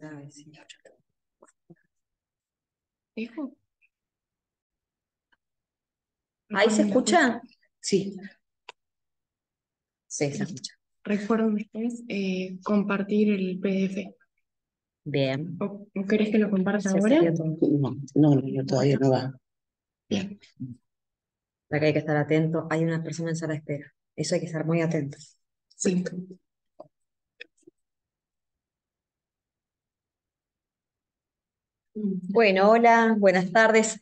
Ay, sí. ¿Hijo? ¿Ahí se escucha? Sí. Sí, se escucha. Recuerden después compartir el PDF. Bien. ¿O querés que lo comparta Sí, ahora? sería todo. No, todavía no va. Bien. La que hay que estar atento. Hay una persona en sala de espera. Eso hay que estar muy atento. Sí. Bueno, hola, buenas tardes.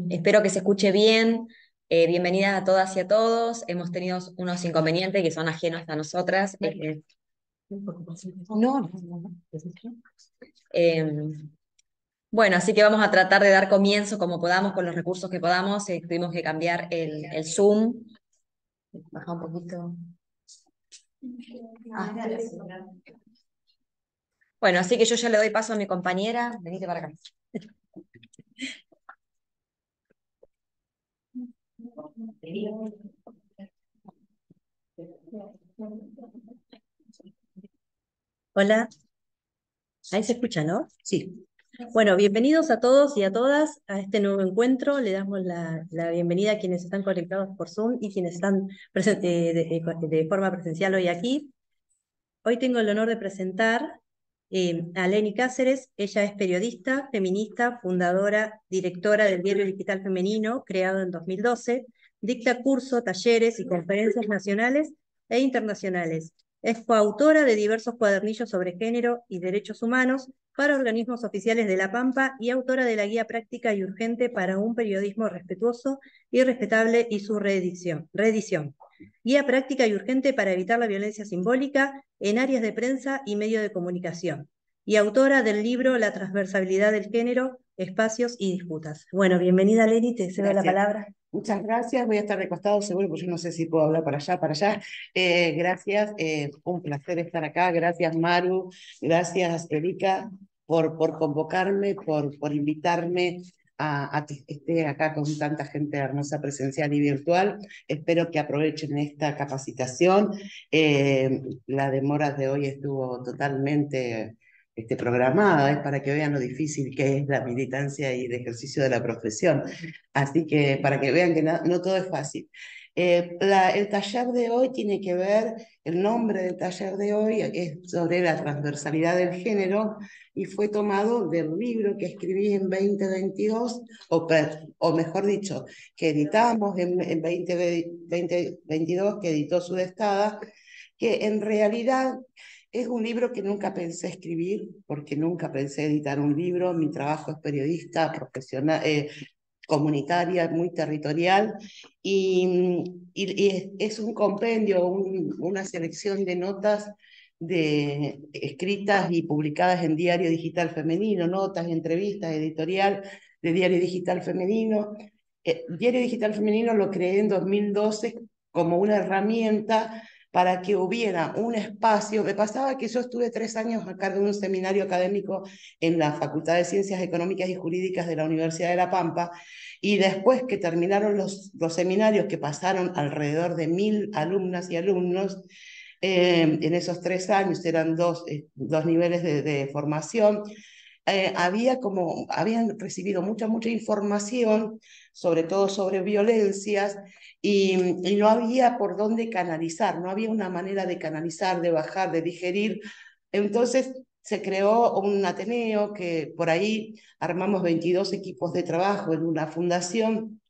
Espero que se escuche bien. Bienvenidas a todas y a todos. Hemos tenido unos inconvenientes que son ajenos a nosotras. No. Eh, bueno, así que vamos a tratar de dar comienzo como podamos con los recursos que podamos. Tuvimos que cambiar el Zoom. Baja un poquito. Ah. Bueno, así que yo ya le doy paso a mi compañera. Venite para acá. Hola, ahí se escucha, ¿no? Sí. Bueno, bienvenidos a todos y a todas a este nuevo encuentro. Le damos la bienvenida a quienes están conectados por Zoom y quienes están de forma presencial hoy aquí. Hoy tengo el honor de presentar a Leni Cáceres. Ella es periodista, feminista, fundadora, directora del Diario Digital Femenino, creado en 2012. Dicta cursos, talleres y conferencias nacionales e internacionales. Es coautora de diversos cuadernillos sobre género y derechos humanos para organismos oficiales de La Pampa y autora de la guía práctica y urgente para un periodismo respetuoso y respetable y su reedición. Guía práctica y urgente para evitar la violencia simbólica en áreas de prensa y medio de comunicación. Y autora del libro La transversalidad del género, espacios y disputas. Bueno, bienvenida Leni, te cedo la palabra. Muchas gracias, voy a estar recostado seguro, porque yo no sé si puedo hablar para allá, para allá. Gracias, un placer estar acá, gracias Maru, gracias Erika por convocarme, por invitarme a que esté acá con tanta gente hermosa presencial y virtual. Espero que aprovechen esta capacitación. La demora de hoy estuvo totalmente programada, es para que vean lo difícil que es la militancia y el ejercicio de la profesión. Así que para que vean que no todo es fácil. El taller de hoy tiene que ver, el nombre del taller de hoy es sobre la transversalidad del género y fue tomado del libro que escribí en 2022, o mejor dicho, que editamos en 2022, que editó Sudestada, que en realidad es un libro que nunca pensé escribir, porque nunca pensé editar un libro. Mi trabajo es periodista profesional, comunitaria, muy territorial, y es un compendio, una selección de notas escritas y publicadas en Diario Digital Femenino, notas, entrevistas, editorial de Diario Digital Femenino. Diario Digital Femenino lo creé en 2012 como una herramienta para que hubiera un espacio. Me pasaba que yo estuve 3 años a cargo de un seminario académico en la Facultad de Ciencias Económicas y Jurídicas de la Universidad de La Pampa, y después que terminaron los seminarios, que pasaron alrededor de 1000 alumnas y alumnos, en esos 3 años eran dos niveles de formación. Habían recibido mucha información, sobre todo sobre violencias, y no había por dónde canalizar, no había una manera de canalizar, de bajar, de digerir. Entonces se creó un Ateneo, que por ahí armamos 22 equipos de trabajo en una fundación,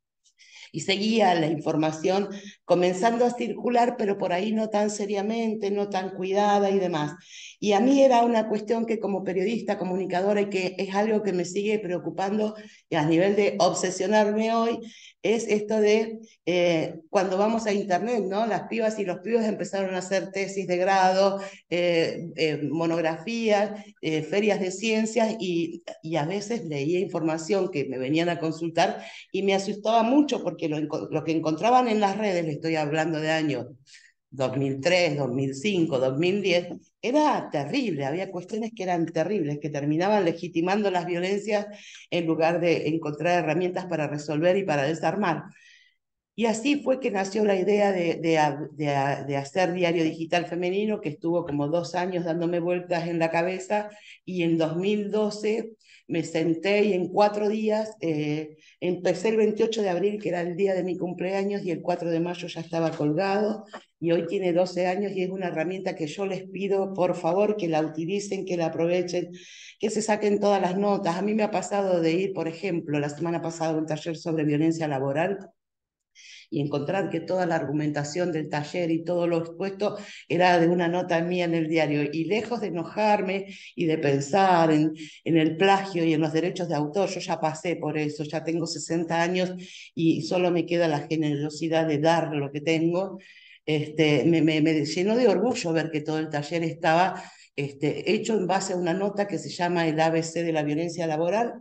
y seguía la información comenzando a circular, pero por ahí no tan seriamente, no tan cuidada y demás. Y a mí era una cuestión que, como periodista, comunicadora, y que es algo que me sigue preocupando a nivel de obsesionarme hoy, es esto de cuando vamos a internet, ¿no? Las pibas y los pibes empezaron a hacer tesis de grado, monografías, ferias de ciencias, y a veces leía información que me venían a consultar y me asustaba mucho, porque lo que encontraban en las redes, le estoy hablando de años 2003, 2005, 2010, era terrible. Había cuestiones que eran terribles, que terminaban legitimando las violencias en lugar de encontrar herramientas para resolver y para desarmar. Y así fue que nació la idea de hacer Diario Digital Femenino, que estuvo como 2 años dándome vueltas en la cabeza, y en 2012 me senté y en 4 días empecé el 28 de abril, que era el día de mi cumpleaños, y el 4 de mayo ya estaba colgado, y hoy tiene 12 años y es una herramienta que yo les pido, por favor, que la utilicen, que la aprovechen, que se saquen todas las notas. A mí me ha pasado de ir, por ejemplo, la semana pasada a un taller sobre violencia laboral, y encontrar que toda la argumentación del taller y todo lo expuesto era de una nota mía en el diario. Y lejos de enojarme y de pensar en el plagio y en los derechos de autor, yo ya pasé por eso, ya tengo 60 años y solo me queda la generosidad de dar lo que tengo. Me llenó de orgullo ver que todo el taller estaba hecho en base a una nota que se llama el ABC de la violencia laboral.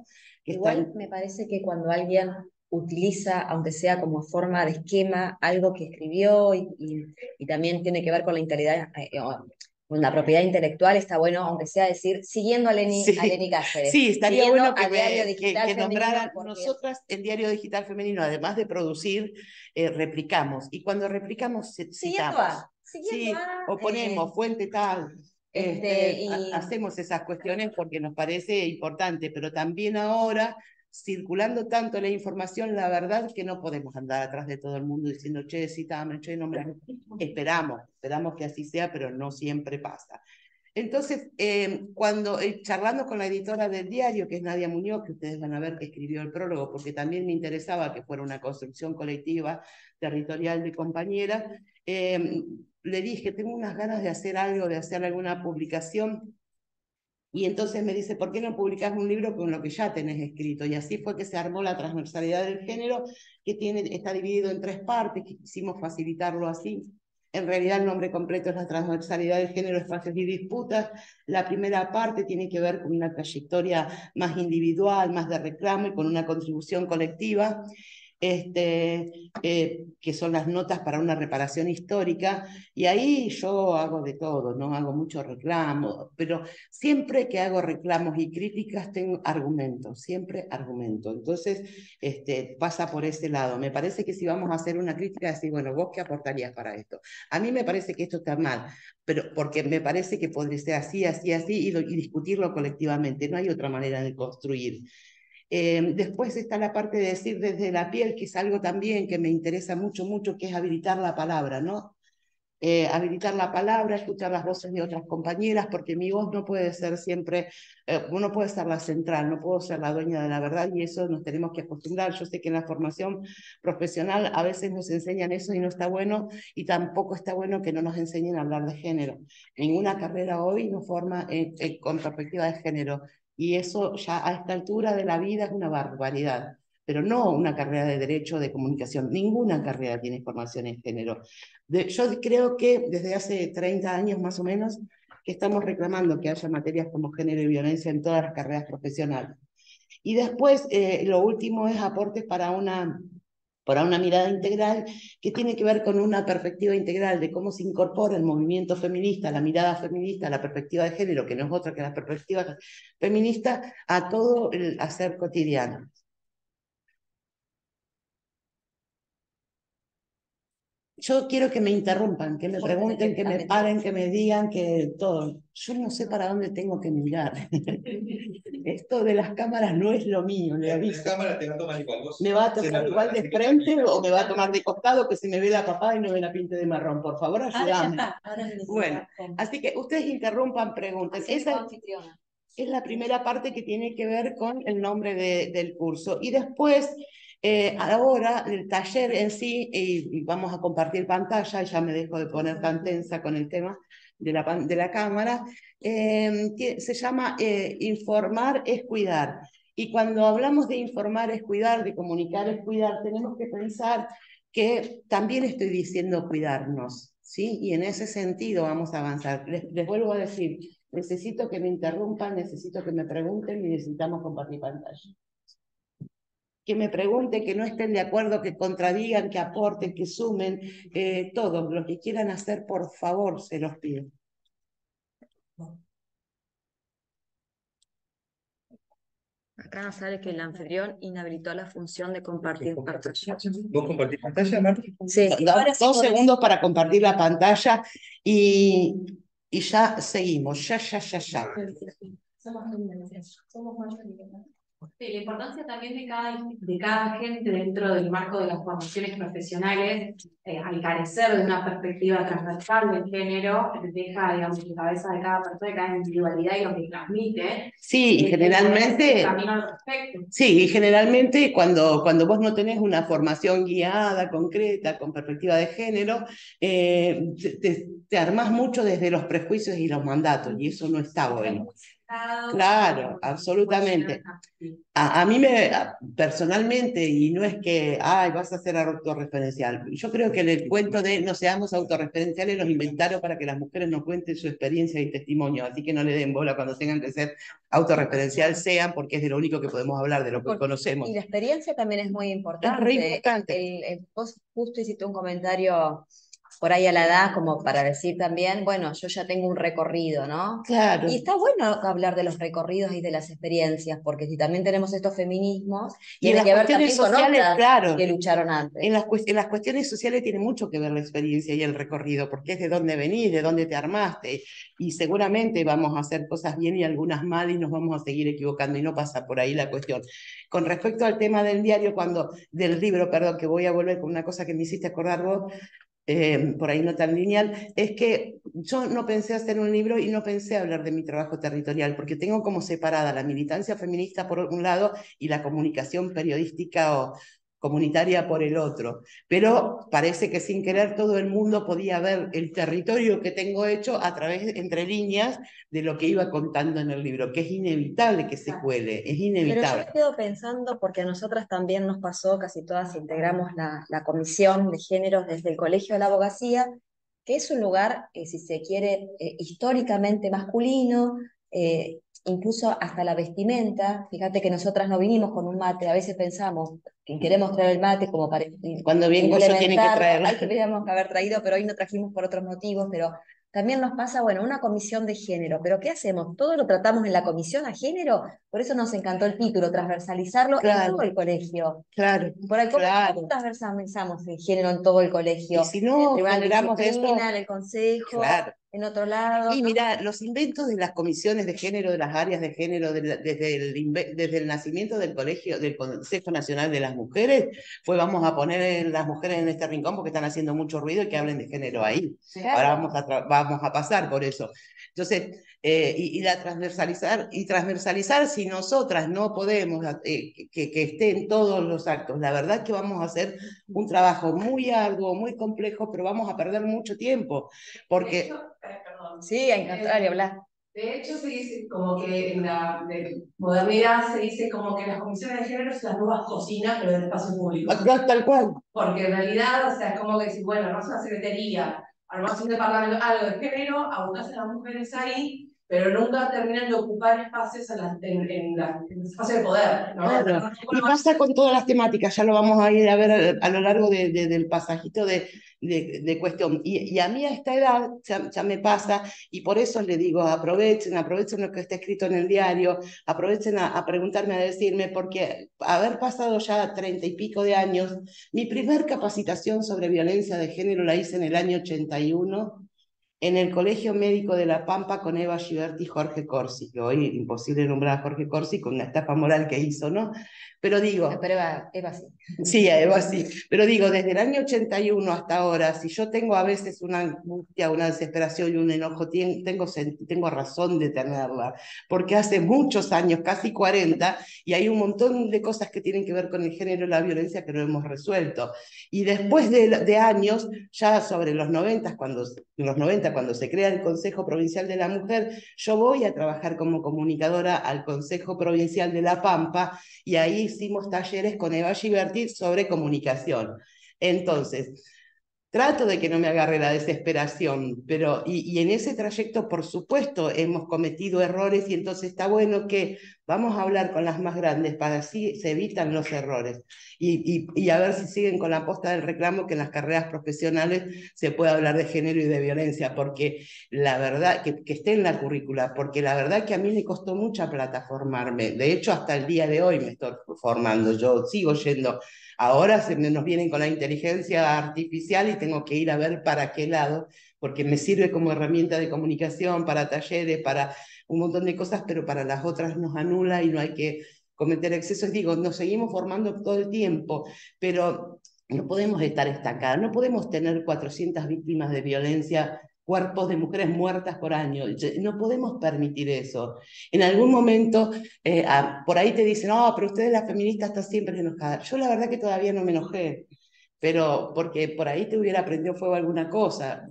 Que está Igual me parece que cuando alguien utiliza, aunque sea como forma de esquema, algo que escribió y también tiene que ver con la integridad, con la propiedad intelectual, está bueno, aunque sea decir, siguiendo a Sí, a Leni Cáceres, sí, estaría siguiendo bueno a Diario que, Digital que Femenino, nombraran, porque nosotras en Diario Digital Femenino, además de producir, replicamos. Y cuando replicamos, citamos. siguiendo Sí, a, o ponemos fuente tal. y Hacemos esas cuestiones porque nos parece importante, pero también ahora, circulando tanto la información, la verdad que no podemos andar atrás de todo el mundo diciendo, che, citame, che, nombrame. Esperamos que así sea, pero no siempre pasa. Entonces, cuando charlando con la editora del diario, que es Nadia Muñoz, que ustedes van a ver que escribió el prólogo, porque también me interesaba que fuera una construcción colectiva, territorial de compañeras, le dije, tengo unas ganas de hacer algo, de hacer alguna publicación, y entonces me dice, ¿por qué no publicás un libro con lo que ya tenés escrito? Y así fue que se armó la transversalidad del género, que está dividido en 3 partes, que quisimos facilitarlo así. En realidad el nombre completo es la transversalidad del género, espacios y disputas. La primera parte tiene que ver con una trayectoria más individual, más de reclamo y con una contribución colectiva. Que son las notas para una reparación histórica, y ahí yo hago de todo, ¿no? Hago mucho reclamo, pero siempre que hago reclamos y críticas tengo argumentos, siempre argumento. Entonces, pasa por ese lado. Me parece que si vamos a hacer una crítica, decir, bueno, ¿vos qué aportarías para esto? A mí me parece que esto está mal, pero porque me parece que podría ser así, así, así, y discutirlo colectivamente. No hay otra manera de construir. Después está la parte de decir desde la piel, que es algo también que me interesa mucho, mucho, que es habilitar la palabra, ¿no? Habilitar la palabra, escuchar las voces de otras compañeras, porque mi voz no puede ser siempre, no puede ser la central, no puedo ser la dueña de la verdad, y eso nos tenemos que acostumbrar. Yo sé que en la formación profesional a veces nos enseñan eso y no está bueno, y tampoco está bueno que no nos enseñen a hablar de género. Ninguna carrera hoy nos forma con perspectiva de género, y eso ya a esta altura de la vida es una barbaridad. Pero no una carrera de derecho, de comunicación. Ninguna carrera tiene formación en género. Yo creo que desde hace 30 años más o menos que estamos reclamando que haya materias como género y violencia en todas las carreras profesionales. Y después, lo último es aportes para una mirada integral, que tiene que ver con una perspectiva integral de cómo se incorpora el movimiento feminista, la mirada feminista, la perspectiva de género, que no es otra que la perspectiva feminista, a todo el hacer cotidiano. Yo quiero que me interrumpan, que me pregunten, que me paren, que me digan, que todo. Yo no sé para dónde tengo que mirar. Esto de las cámaras no es lo mío, le aviso. La cámara te va a tomar igual. ¿Me va a tomar igual de frente o me va a tomar de costado, que se me ve la papá y no ve la pinta de marrón? Por favor, ayúdame. Bueno, así que ustedes interrumpan, pregunten. Esa es la primera parte que tiene que ver con el nombre del curso. Y después, ahora, el taller en sí, y vamos a compartir pantalla, ya me dejo de poner tan tensa con el tema de la cámara, se llama Informar es cuidar. Y cuando hablamos de informar es cuidar, de comunicar es cuidar, tenemos que pensar que también estoy diciendo cuidarnos, ¿sí? Y en ese sentido vamos a avanzar. Les vuelvo a decir, necesito que me interrumpan, necesito que me pregunten y necesitamos compartir pantalla. Que me pregunten, que no estén de acuerdo, que contradigan, que aporten, que sumen, todos los que quieran hacer, por favor, se los pido. Acá nos sale que el anfitrión inhabilitó la función de compartir pantalla. ¿Vos compartís pantalla, Marta? Sí, ahora sí Dos podemos. segundos para compartir la pantalla y ya seguimos, ya. Sí, la importancia también de cada agente dentro del marco de las formaciones profesionales, al carecer de una perspectiva transversal del género, deja, digamos, en la cabeza de cada persona, de cada individualidad y lo que transmite. Sí, y generalmente... Camino al respecto. Sí, y generalmente cuando vos no tenés una formación guiada, concreta, con perspectiva de género, te armás mucho desde los prejuicios y los mandatos, y eso no está bueno. Claro, absolutamente. A mí personalmente, y no es que, ay, vas a ser autorreferencial, yo creo que el cuento de no seamos autorreferenciales los inventaron para que las mujeres nos cuenten su experiencia y testimonio, así que no le den bola cuando tengan que ser autorreferencial, sean, porque es de lo único que podemos hablar, de lo que conocemos. Y la experiencia también es muy importante. Es re importante. Vos justo hiciste un comentario por ahí a la edad, como para decir también, bueno, yo ya tengo un recorrido, ¿no? Claro. Y está bueno hablar de los recorridos y de las experiencias, porque si también tenemos estos feminismos, Y en tiene las que ver cuestiones también con sociales, otras claro. que lucharon antes. En las cuestiones sociales tiene mucho que ver la experiencia y el recorrido, porque es de dónde venís, de dónde te armaste, y seguramente vamos a hacer cosas bien y algunas mal y nos vamos a seguir equivocando, y no pasa por ahí la cuestión. Con respecto al tema del del libro, perdón, que voy a volver con una cosa que me hiciste acordar vos, por ahí no tan lineal, es que yo no pensé hacer un libro y no pensé hablar de mi trabajo territorial, porque tengo como separada la militancia feminista por un lado y la comunicación periodística o comunitaria por el otro, pero parece que sin querer todo el mundo podía ver el territorio que tengo hecho a través, entre líneas, de lo que iba contando en el libro, que es inevitable que se cuele, es inevitable. Pero yo me quedo pensando, porque a nosotras también nos pasó, casi todas integramos la comisión de géneros desde el Colegio de la Abogacía, que es un lugar, si se quiere, históricamente masculino, incluso hasta la vestimenta. Fíjate que nosotras no vinimos con un mate, a veces pensamos que queremos traer el mate como para cuando bien Goyo tiene que traerlo. Hay que teníamos que haber traído, pero hoy no trajimos por otros motivos, pero también nos pasa, bueno, una comisión de género, pero ¿qué hacemos? ¿Todo lo tratamos en la comisión a género? Por eso nos encantó el título, transversalizarlo en todo el colegio. Claro, Por ahí, ¿cómo transversalizamos el género en todo el colegio? Y si no generamos esto, en el consejo, claro. en otro lado. Y mira, los inventos de las comisiones de género, de las áreas de género, desde el nacimiento del colegio, del Consejo Nacional de las Mujeres, fue vamos a poner las mujeres en este rincón porque están haciendo mucho ruido y que hablen de género ahí. Claro. Ahora vamos a pasar por eso. Entonces, transversalizar, si nosotras no podemos que esté en todos los actos, la verdad es que vamos a hacer un trabajo muy arduo, muy complejo, pero vamos a perder mucho tiempo, porque... Sí, al contrario, hablar. De hecho, se dice como que en la modernidad se dice como que las comisiones de género son las nuevas cocinas, pero del espacio público. Tal cual. Porque en realidad, o sea, es como que decir, bueno, armás una secretaría, armás un departamento, algo de género, abocás a las mujeres ahí, pero nunca terminan de ocupar espacios en el espacio de poder, ¿no? Claro. Y pasa con todas las temáticas, ya lo vamos a ir a ver a lo largo del pasajito de cuestión. Y a mí a esta edad ya me pasa, y por eso les digo, aprovechen lo que está escrito en el diario, aprovechen a preguntarme, a decirme, porque haber pasado ya 30 y pico de años, mi primer capacitación sobre violencia de género la hice en el año 81, en el Colegio Médico de La Pampa con Eva Giberti y Jorge Corsi, que hoy imposible nombrar a Jorge Corsi con la estafa moral que hizo, ¿no? Pero digo... Pero Eva sí. Sí, a Eva sí. Pero digo, desde el año 81 hasta ahora, si yo tengo a veces una angustia, una desesperación y un enojo, tengo razón de tenerla, porque hace muchos años, casi 40, y hay un montón de cosas que tienen que ver con el género y la violencia que no hemos resuelto. Y después de años, ya sobre los 90, cuando se crea el Consejo Provincial de la Mujer, yo voy a trabajar como comunicadora al Consejo Provincial de La Pampa, y ahí hicimos talleres con Eva Giberti sobre comunicación. Entonces, trato de que no me agarre la desesperación, pero y en ese trayecto, por supuesto, hemos cometido errores, y entonces está bueno que Vamos a hablar con las más grandes para así se evitan los errores. Y a ver si siguen con la posta del reclamo que en las carreras profesionales se puede hablar de género y de violencia, porque la verdad, que esté en la currícula, porque la verdad que a mí me costó mucha plata formarme. De hecho, hasta el día de hoy me estoy formando. Yo sigo yendo. Ahora nos vienen con la inteligencia artificial y tengo que ir a ver para qué lado, porque me sirve como herramienta de comunicación, para talleres, para un montón de cosas, pero para las otras nos anula y no hay que cometer excesos. Digo, nos seguimos formando todo el tiempo, pero no podemos estar estancadas, no podemos tener 400 víctimas de violencia, cuerpos de mujeres muertas por año. No podemos permitir eso. En algún momento, por ahí te dicen, no, pero ustedes las feministas están siempre enojadas. Yo la verdad que todavía no me enojé, pero porque por ahí te hubiera prendido fuego alguna cosa.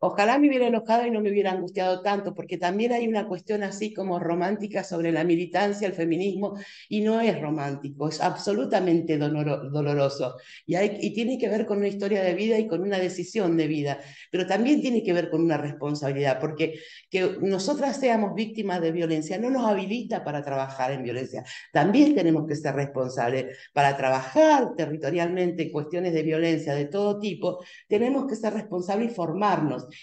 Ojalá me hubiera enojado y no me hubiera angustiado tanto, porque también hay una cuestión así como romántica sobre la militancia, el feminismo, y no es romántico, es absolutamente doloroso. Y tiene que ver con una historia de vida y con una decisión de vida, pero también tiene que ver con una responsabilidad, porque que nosotras seamos víctimas de violencia no nos habilita para trabajar en violencia. También tenemos que ser responsables. Para trabajar territorialmente en cuestiones de violencia de todo tipo, tenemos que ser responsables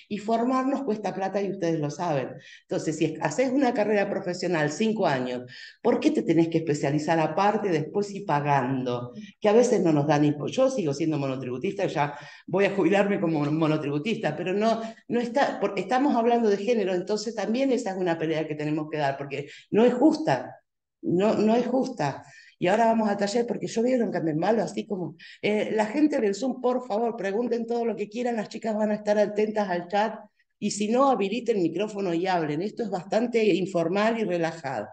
y formarnos cuesta plata y ustedes lo saben. Entonces, si haces una carrera profesional 5 años, ¿por qué te tenés que especializar aparte después y pagando? Que a veces no nos dan ni... Yo sigo siendo monotributista, ya voy a jubilarme como monotributista, pero no está, porque estamos hablando de género, entonces también esa es una pelea que tenemos que dar, porque no es justa, no es justa. Y ahora vamos a taller porque yo vieron que me malo, así como la gente del Zoom, por favor, pregunten todo lo que quieran, las chicas van a estar atentas al chat y si no, habiliten el micrófono y hablen. Esto es bastante informal y relajado.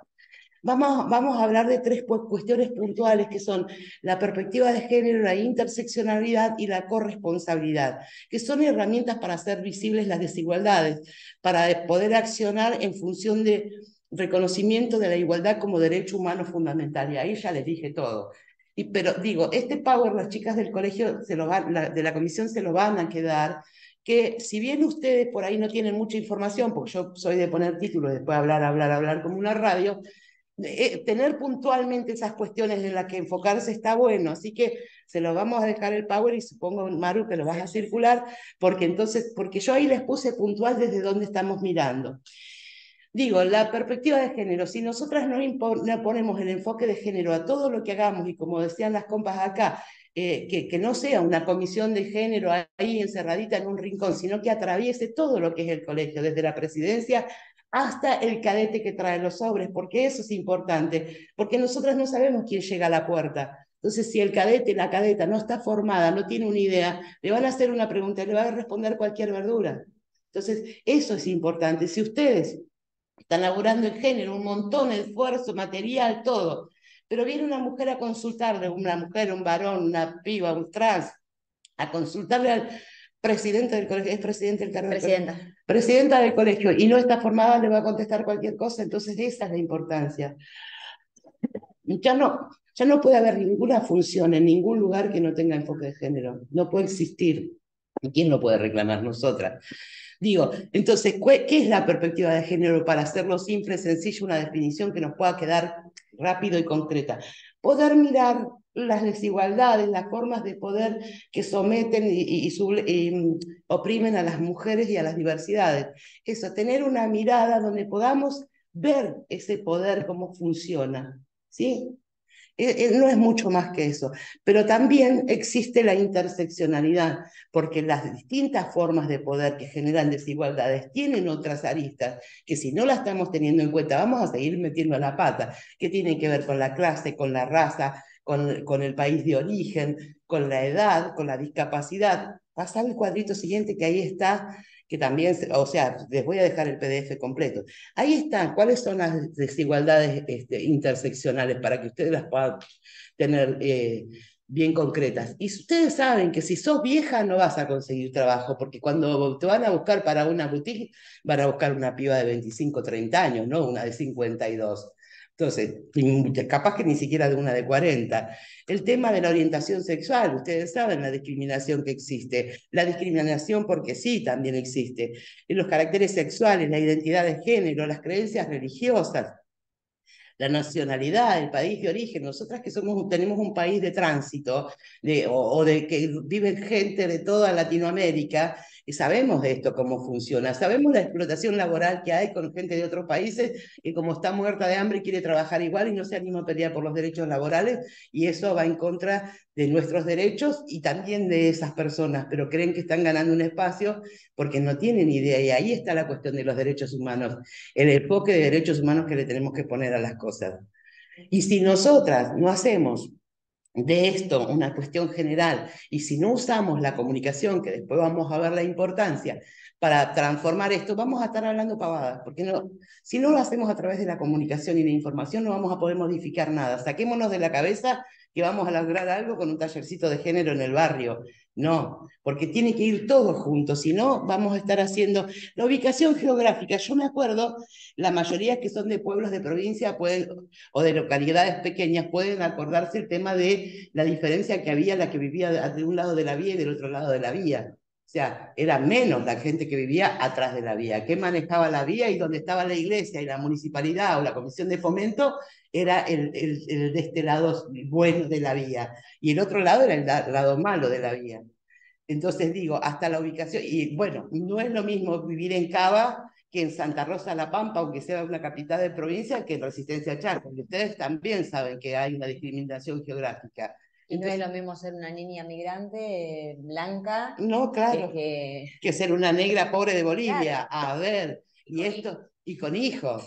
Vamos a hablar de 3 cuestiones puntuales que son la perspectiva de género, la interseccionalidad y la corresponsabilidad, que son herramientas para hacer visibles las desigualdades, para poder accionar en función de reconocimiento de la igualdad como derecho humano fundamental. Y ahí ya les dije todo. Pero digo, este power las chicas del colegio, de la comisión se lo van a quedar, que si bien ustedes por ahí no tienen mucha información, porque yo soy de poner títulos, después hablar como una radio, tener puntualmente esas cuestiones en las que enfocarse está bueno, así que se lo vamos a dejar el power y supongo, Maru, que lo vas a circular, porque yo ahí les puse puntual desde dónde estamos mirando. Digo, la perspectiva de género, si nosotras no ponemos el enfoque de género a todo lo que hagamos, y como decían las compas acá, que no sea una comisión de género ahí encerradita en un rincón, sino que atraviese todo lo que es el colegio, desde la presidencia hasta el cadete que trae los sobres, porque eso es importante, porque nosotras no sabemos quién llega a la puerta. Entonces, si el cadete, la cadeta no está formada, no tiene una idea, le van a hacer una pregunta y le van a responder cualquier verdura. Entonces, eso es importante. Si ustedes están laburando en género, un montón de esfuerzo, material, todo, pero viene una mujer a consultarle, una mujer, un varón, una piba, un trans, a consultarle al presidente del colegio, es presidente del cargo Presidenta. Presidenta del colegio, y no está formada, le va a contestar cualquier cosa, entonces esa es la importancia. Ya no puede haber ninguna función en ningún lugar que no tenga enfoque de género, no puede existir. ¿Y quién lo puede reclamar? Nosotras. Digo, entonces, ¿qué es la perspectiva de género? Para hacerlo simple, sencillo, una definición que nos pueda quedar rápido y concreta. Poder mirar las desigualdades, las formas de poder que someten y oprimen a las mujeres y a las diversidades. Eso, tener una mirada donde podamos ver ese poder, cómo funciona, ¿sí? No es mucho más que eso, pero también existe la interseccionalidad, porque las distintas formas de poder que generan desigualdades tienen otras aristas que si no las estamos teniendo en cuenta vamos a seguir metiendo la pata, que tienen que ver con la clase, con la raza, con el país de origen, con la edad, con la discapacidad. Pasar el cuadrito siguiente que ahí está, que también, o sea, les voy a dejar el PDF completo. Ahí están, cuáles son las desigualdades interseccionales para que ustedes las puedan tener bien concretas. Y ustedes saben que si sos vieja no vas a conseguir trabajo, porque cuando te van a buscar para una boutique, van a buscar una piba de 25, 30 años, no una de 52. Entonces, capaz que ni siquiera de una de 40. El tema de la orientación sexual, ustedes saben la discriminación que existe. La discriminación porque sí también existe. Los caracteres sexuales, la identidad de género, las creencias religiosas. la nacionalidad, el país de origen. Nosotras que tenemos un país de tránsito, o de que viven gente de toda Latinoamérica, y sabemos de esto cómo funciona, sabemos la explotación laboral que hay con gente de otros países que como está muerta de hambre quiere trabajar igual y no se anima a pelear por los derechos laborales, y eso va en contra de nuestros derechos y también de esas personas, pero creen que están ganando un espacio porque no tienen idea, y ahí está la cuestión de los derechos humanos, el enfoque de derechos humanos que le tenemos que poner a las cosas. Y si nosotras no hacemos de esto una cuestión general, y si no usamos la comunicación, que después vamos a ver la importancia, para transformar esto, vamos a estar hablando pavadas, porque no, si no lo hacemos a través de la comunicación y la información, no vamos a poder modificar nada. Saquémonos de la cabeza que vamos a lograr algo con un tallercito de género en el barrio. No, porque tiene que ir todo junto, si no vamos a estar haciendo la ubicación geográfica. Yo me acuerdo, la mayoría que son de pueblos de provincia pueden, o de localidades pequeñas, pueden acordarse el tema de la diferencia que había la que vivía de un lado de la vía y del otro lado de la vía. O sea, era menos la gente que vivía atrás de la vía, que manejaba la vía, y donde estaba la iglesia y la municipalidad o la comisión de fomento era el de este lado bueno de la vía, y el otro lado era el lado malo de la vía. Entonces digo, hasta la ubicación, y bueno, no es lo mismo vivir en Cava que en Santa Rosa La Pampa, aunque sea una capital de provincia, que en Resistencia Chaco, porque ustedes también saben que hay una discriminación geográfica. Y no es lo mismo ser una niña migrante blanca No, claro, que ser una negra pobre de Bolivia, Claro. a ver, y esto, y con hijos.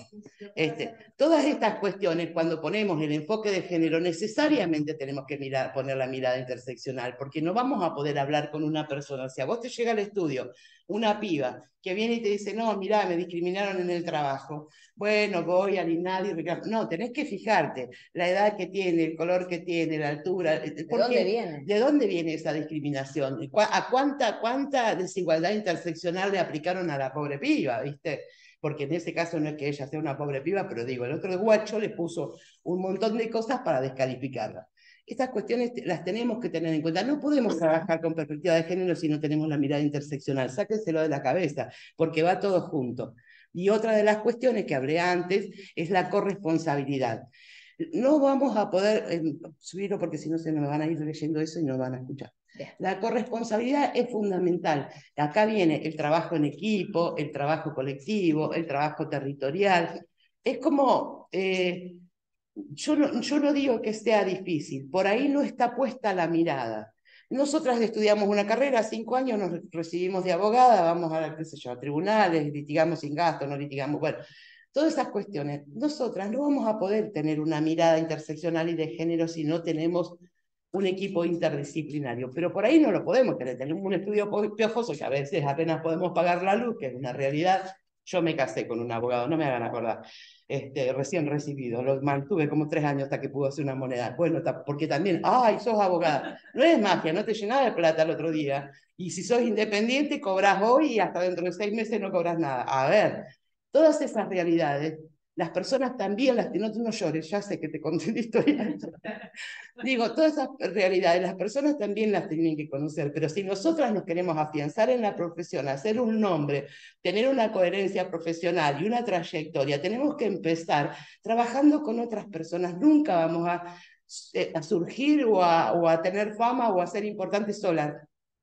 Todas estas cuestiones, cuando ponemos el enfoque de género, necesariamente tenemos que poner la mirada interseccional, porque no vamos a poder hablar con una persona. Si a vos te llega al estudio una piba que viene y te dice, no, mirá, me discriminaron en el trabajo, bueno, voy al INADI y reclamo. No, tenés que fijarte la edad que tiene, el color que tiene, la altura. ¿De dónde viene? ¿De dónde viene esa discriminación? ¿A cuánta desigualdad interseccional le aplicaron a la pobre piba, viste? Porque en ese caso no es que ella sea una pobre piba, pero digo, el otro guacho le puso un montón de cosas para descalificarla. Estas cuestiones las tenemos que tener en cuenta. No podemos trabajar con perspectiva de género si no tenemos la mirada interseccional. Sáquenselo de la cabeza, porque va todo junto. Y otra de las cuestiones que hablé antes es la corresponsabilidad. No vamos a poder subirlo porque si no se me van a ir leyendo eso y no van a escuchar. La corresponsabilidad es fundamental. Acá viene el trabajo en equipo, el trabajo colectivo, el trabajo territorial. Es como, yo no digo que sea difícil, por ahí no está puesta la mirada. Nosotras estudiamos una carrera, 5 años, nos recibimos de abogada, vamos a, qué sé yo, a tribunales, litigamos sin gasto, no litigamos, bueno, todas esas cuestiones. Nosotras no vamos a poder tener una mirada interseccional y de género si no tenemos un equipo interdisciplinario, pero por ahí no lo podemos tener. Tenemos un estudio piojoso que a veces apenas podemos pagar la luz, que es una realidad. Yo me casé con un abogado, no me hagan acordar, recién recibido, lo mantuve como 3 años hasta que pudo hacer una moneda. Bueno, porque también, ay, sos abogada. No es magia, no te llenás de plata el otro día. Y si sos independiente, cobras hoy y hasta dentro de 6 meses no cobras nada. A ver, todas esas realidades, las personas también las tienen, no llores, ya sé que te conté la historia. Digo, todas esas realidades, las personas también las tienen que conocer, pero si nosotras nos queremos afianzar en la profesión, hacer un nombre, tener una coherencia profesional y una trayectoria, tenemos que empezar trabajando con otras personas. Nunca vamos a surgir o a tener fama o a ser importantes solas.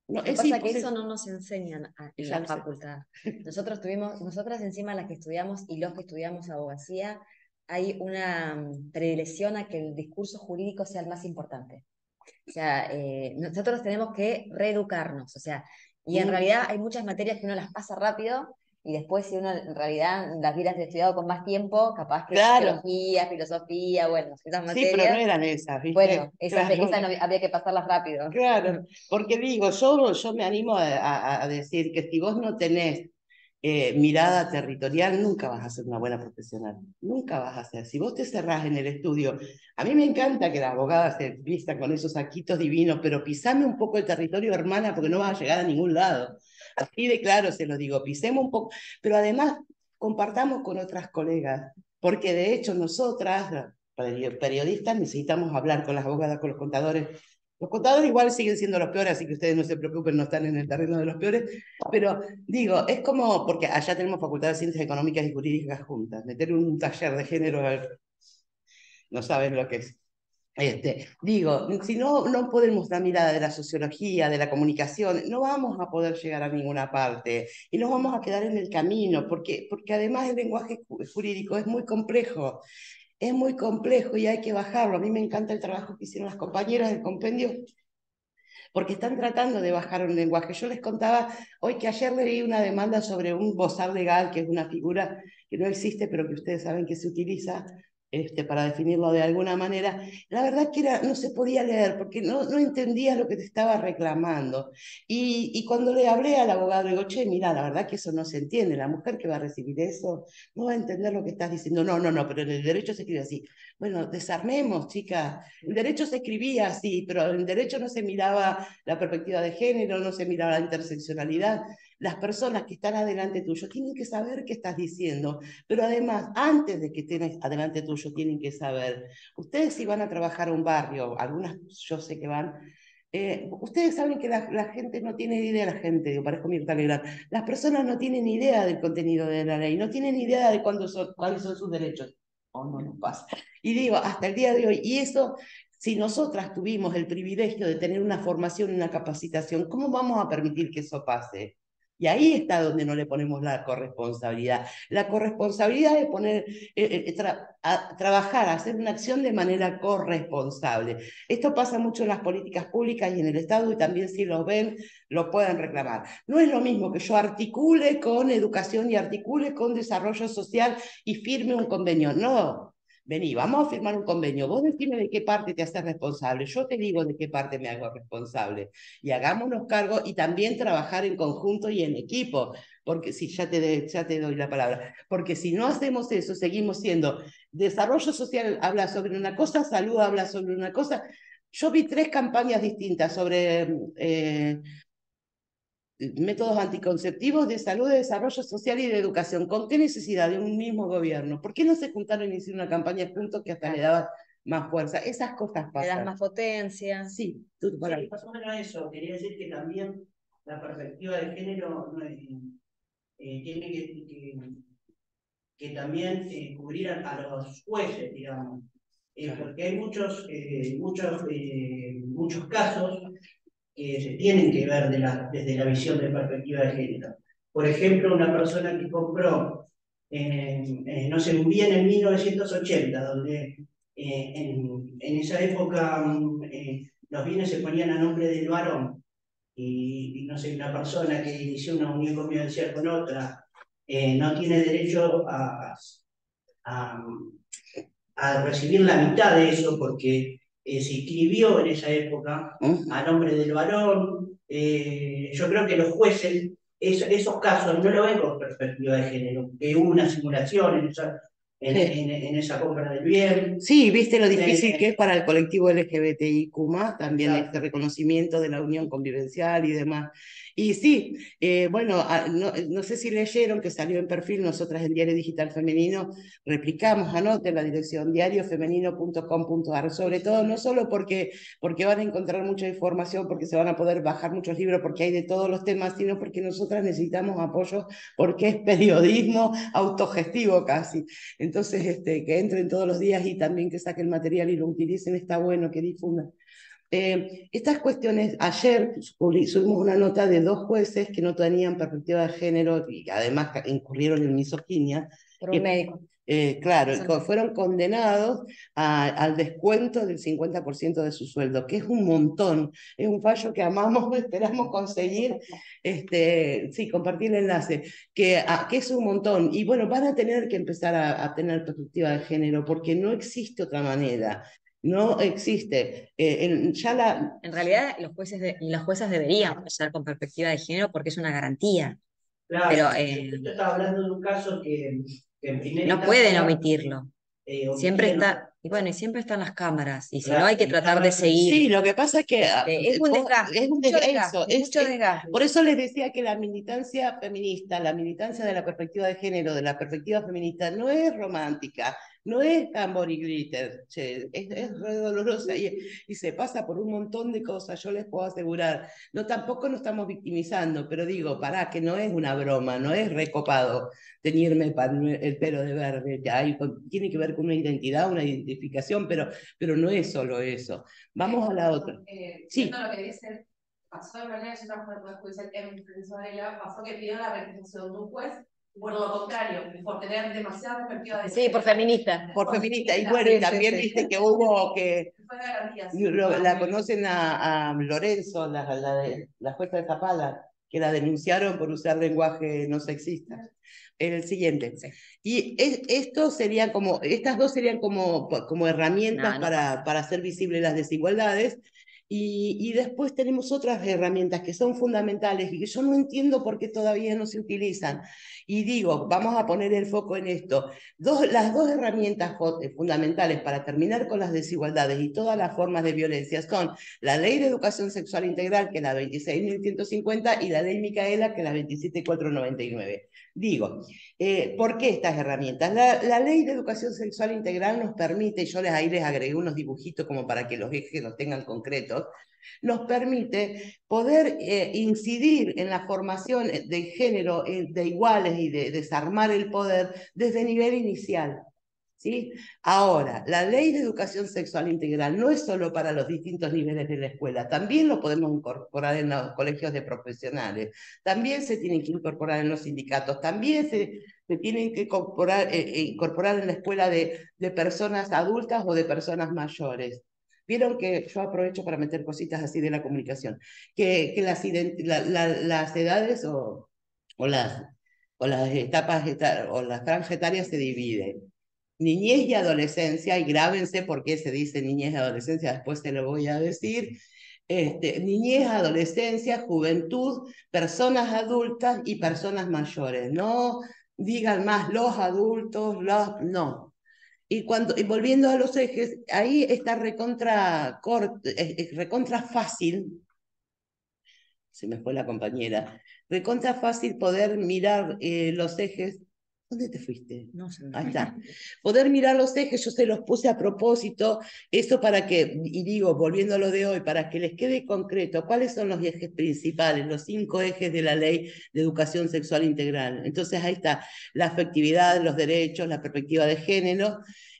No, Lo que pasa es que eso no nos enseñan en Ya la lo sé. facultad. Nosotras encima las que estudiamos y los que estudiamos abogacía, hay una predilección a que el discurso jurídico sea el más importante. O sea, nosotros tenemos que reeducarnos, o sea, y en realidad hay muchas materias que uno las pasa rápido y después si uno en realidad las hubieras estudiado con más tiempo, capaz que Claro. teología, filosofía, bueno, esas Sí, pero no materias, eran esas, ¿viste? bueno, esas Claro. no, había que pasarlas rápido. Claro, porque digo, yo me animo a decir que si vos no tenés mirada territorial, nunca vas a ser una buena profesional, nunca vas a ser. Si vos te cerrás en el estudio, a mí me encanta que la abogada se vista con esos saquitos divinos, pero pisame un poco el territorio, hermana, porque no vas a llegar a ningún lado. Así de claro se lo digo, pisemos un poco, pero además compartamos con otras colegas, porque de hecho nosotras, periodistas, necesitamos hablar con las abogadas, con los contadores. Los contadores igual siguen siendo los peores, así que ustedes no se preocupen, no están en el terreno de los peores, pero digo, es como, porque allá tenemos Facultad de Ciencias Económicas y Jurídicas juntas, meter un taller de género no saben lo que es. Digo, si no, no podemos la mirada de la sociología, de la comunicación, no vamos a poder llegar a ninguna parte y nos vamos a quedar en el camino, porque además el lenguaje jurídico es muy complejo y hay que bajarlo. A mí me encanta el trabajo que hicieron las compañeras del compendio, porque están tratando de bajar un lenguaje. Yo les contaba hoy que ayer leí una demanda sobre un bozal legal, que es una figura que no existe, pero que ustedes saben que se utiliza para definirlo de alguna manera. La verdad que no se podía leer, porque no entendía lo que te estaba reclamando. Y cuando le hablé al abogado, le digo, che, mira, la verdad que eso no se entiende. La mujer que va a recibir eso no va a entender lo que estás diciendo. No, pero en el derecho se escribe así. Bueno, desarmemos, chicas. El derecho se escribía así, pero en el derecho no se miraba la perspectiva de género, no se miraba la interseccionalidad. Las personas que están adelante tuyo tienen que saber qué estás diciendo, pero además, antes de que estén adelante tuyo, tienen que saber. Ustedes si van a trabajar a un barrio, algunas yo sé que van, ustedes saben que la gente no tiene idea, la gente, yo parezco Mirta Legrand, las personas no tienen idea del contenido de la ley, no tienen idea de cuáles son sus derechos. Oh, no nos pasa. Y digo, hasta el día de hoy, y eso, si nosotras tuvimos el privilegio de tener una formación, una capacitación, ¿cómo vamos a permitir que eso pase? Y ahí está donde no le ponemos la corresponsabilidad. La corresponsabilidad es trabajar, hacer una acción de manera corresponsable. Esto pasa mucho en las políticas públicas y en el Estado, y también si lo ven, lo pueden reclamar. No es lo mismo que yo articule con educación y articule con desarrollo social y firme un convenio. No, vení, vamos a firmar un convenio. Vos decime de qué parte te haces responsable. Yo te digo de qué parte me hago responsable. Y hagámonos cargo y también trabajar en conjunto y en equipo. Porque si ya te doy la palabra. Porque si no hacemos eso, seguimos siendo desarrollo social habla sobre una cosa, salud habla sobre una cosa. Yo vi 3 campañas distintas sobre métodos anticonceptivos, de salud, de desarrollo social y de educación. ¿Con qué necesidad de un mismo gobierno? ¿Por qué no se juntaron y hicieron una campaña juntos que hasta le daba más fuerza? Esas cosas Le das pasan. más potencia. Sí, tú, para. Sí, más o menos eso. Quería decir que también la perspectiva de género tiene que también cubrir a los jueces, digamos. Porque hay muchos casos que se tienen que ver desde la visión de perspectiva de género. Por ejemplo, una persona que compró, no sé, un bien en 1980, donde en esa época los bienes se ponían a nombre del varón, y no sé, una persona que inició una unión convivencial con otra no tiene derecho a, a recibir la mitad de eso porque se inscribió en esa época a nombre del varón. Yo creo que los jueces esos casos no lo ven con perspectiva de género, que hubo una simulación en esa compra del bien. Sí, viste lo difícil que es para el colectivo LGBTIQ+, también Exacto. este reconocimiento de la unión convivencial y demás. Y sí, bueno, no sé si leyeron que salió en Perfil, nosotras en Diario Digital Femenino replicamos, anoten la dirección diariofemenino.com.ar, sobre todo, no solo porque van a encontrar mucha información, porque se van a poder bajar muchos libros, porque hay de todos los temas, sino porque nosotras necesitamos apoyo, porque es periodismo autogestivo casi. Entonces, que entren todos los días y también que saquen material y lo utilicen, está bueno, que difundan. Estas cuestiones, ayer subimos una nota de 2 jueces que no tenían perspectiva de género y además incurrieron en misoginia. Por un médico. Claro, fueron condenados al descuento del 50% de su sueldo, que es un montón, es un fallo que amamos, esperamos conseguir, sí, compartir el enlace, que es un montón, y bueno, van a tener que empezar a tener perspectiva de género, porque no existe otra manera. No existe. En realidad, los jueces y las juezas deberían empezar con perspectiva de género porque es una garantía. Claro, Pero yo estaba hablando de un caso que en primera no instancia, pueden omitirlo. Siempre omitían, está, y bueno, y siempre están las cámaras, y si claro, no hay que tratar de seguir. Sí, lo que pasa es que Es un desgaste, es un mucho desgaste, desgaste, mucho desgaste. por eso les decía que la militancia feminista, la militancia de la perspectiva de género, de la perspectiva feminista, no es romántica, no es tambor y glitter, che, es re dolorosa y se pasa por un montón de cosas, yo les puedo asegurar. No, tampoco nos estamos victimizando, pero digo, pará, que no es una broma, no es recopado teñirme el pelo de verde, tiene que ver con una identidad identificación, pero no es solo eso. Vamos a la otra. Sí. Viendo lo que dice, pasó de manera, yo trabajo en el Poder Judicial en Venezuela, pasó que pidió la representación de un juez, por lo contrario, por tener demasiada perspectiva de Sí, por feminista. Por feminista. Y bueno, y también viste que hubo que... Fue de garantías. La conocen a Lorenzo, la jueza de Zapala, que la denunciaron por usar lenguaje no sexista. El siguiente. Sí. Y esto sería como, estas dos serían como herramientas No, no para hacer visibles las desigualdades. Y después tenemos otras herramientas que son fundamentales y que yo no entiendo por qué todavía no se utilizan. Y digo, vamos a poner el foco en esto. Las dos herramientas fundamentales para terminar con las desigualdades y todas las formas de violencia son la Ley de Educación Sexual Integral, que es la 26.150, y la Ley Micaela, que es la 27.499. Digo, ¿por qué estas herramientas? La Ley de Educación Sexual Integral nos permite, yo ahí les agregué unos dibujitos como para que los ejes los tengan concretos, nos permite poder incidir en la formación de género de iguales y de desarmar el poder desde nivel inicial. ¿Sí? Ahora, la Ley de Educación Sexual Integral no es solo para los distintos niveles de la escuela, también lo podemos incorporar en los colegios de profesionales, también se tiene que incorporar en los sindicatos, también se tienen que incorporar en la escuela de personas adultas o de personas mayores. Vieron que yo aprovecho para meter cositas así de la comunicación, que las edades o las etapas o las franjas etarias se dividen. Niñez y adolescencia, y grábense por qué se dice niñez y adolescencia, después se lo voy a decir. Niñez, adolescencia, juventud, personas adultas y personas mayores. No digan más los adultos, no. Y volviendo a los ejes, ahí está recontra fácil, se me fue la compañera, recontra fácil poder mirar los ejes. ¿Dónde te fuiste? No sé. Ahí está. Poder mirar los ejes, yo se los puse a propósito, eso para que, y digo, volviendo a lo de hoy, para que les quede concreto, ¿cuáles son los ejes principales, los 5 ejes de la Ley de Educación Sexual Integral? Entonces ahí está, la afectividad, los derechos, la perspectiva de género,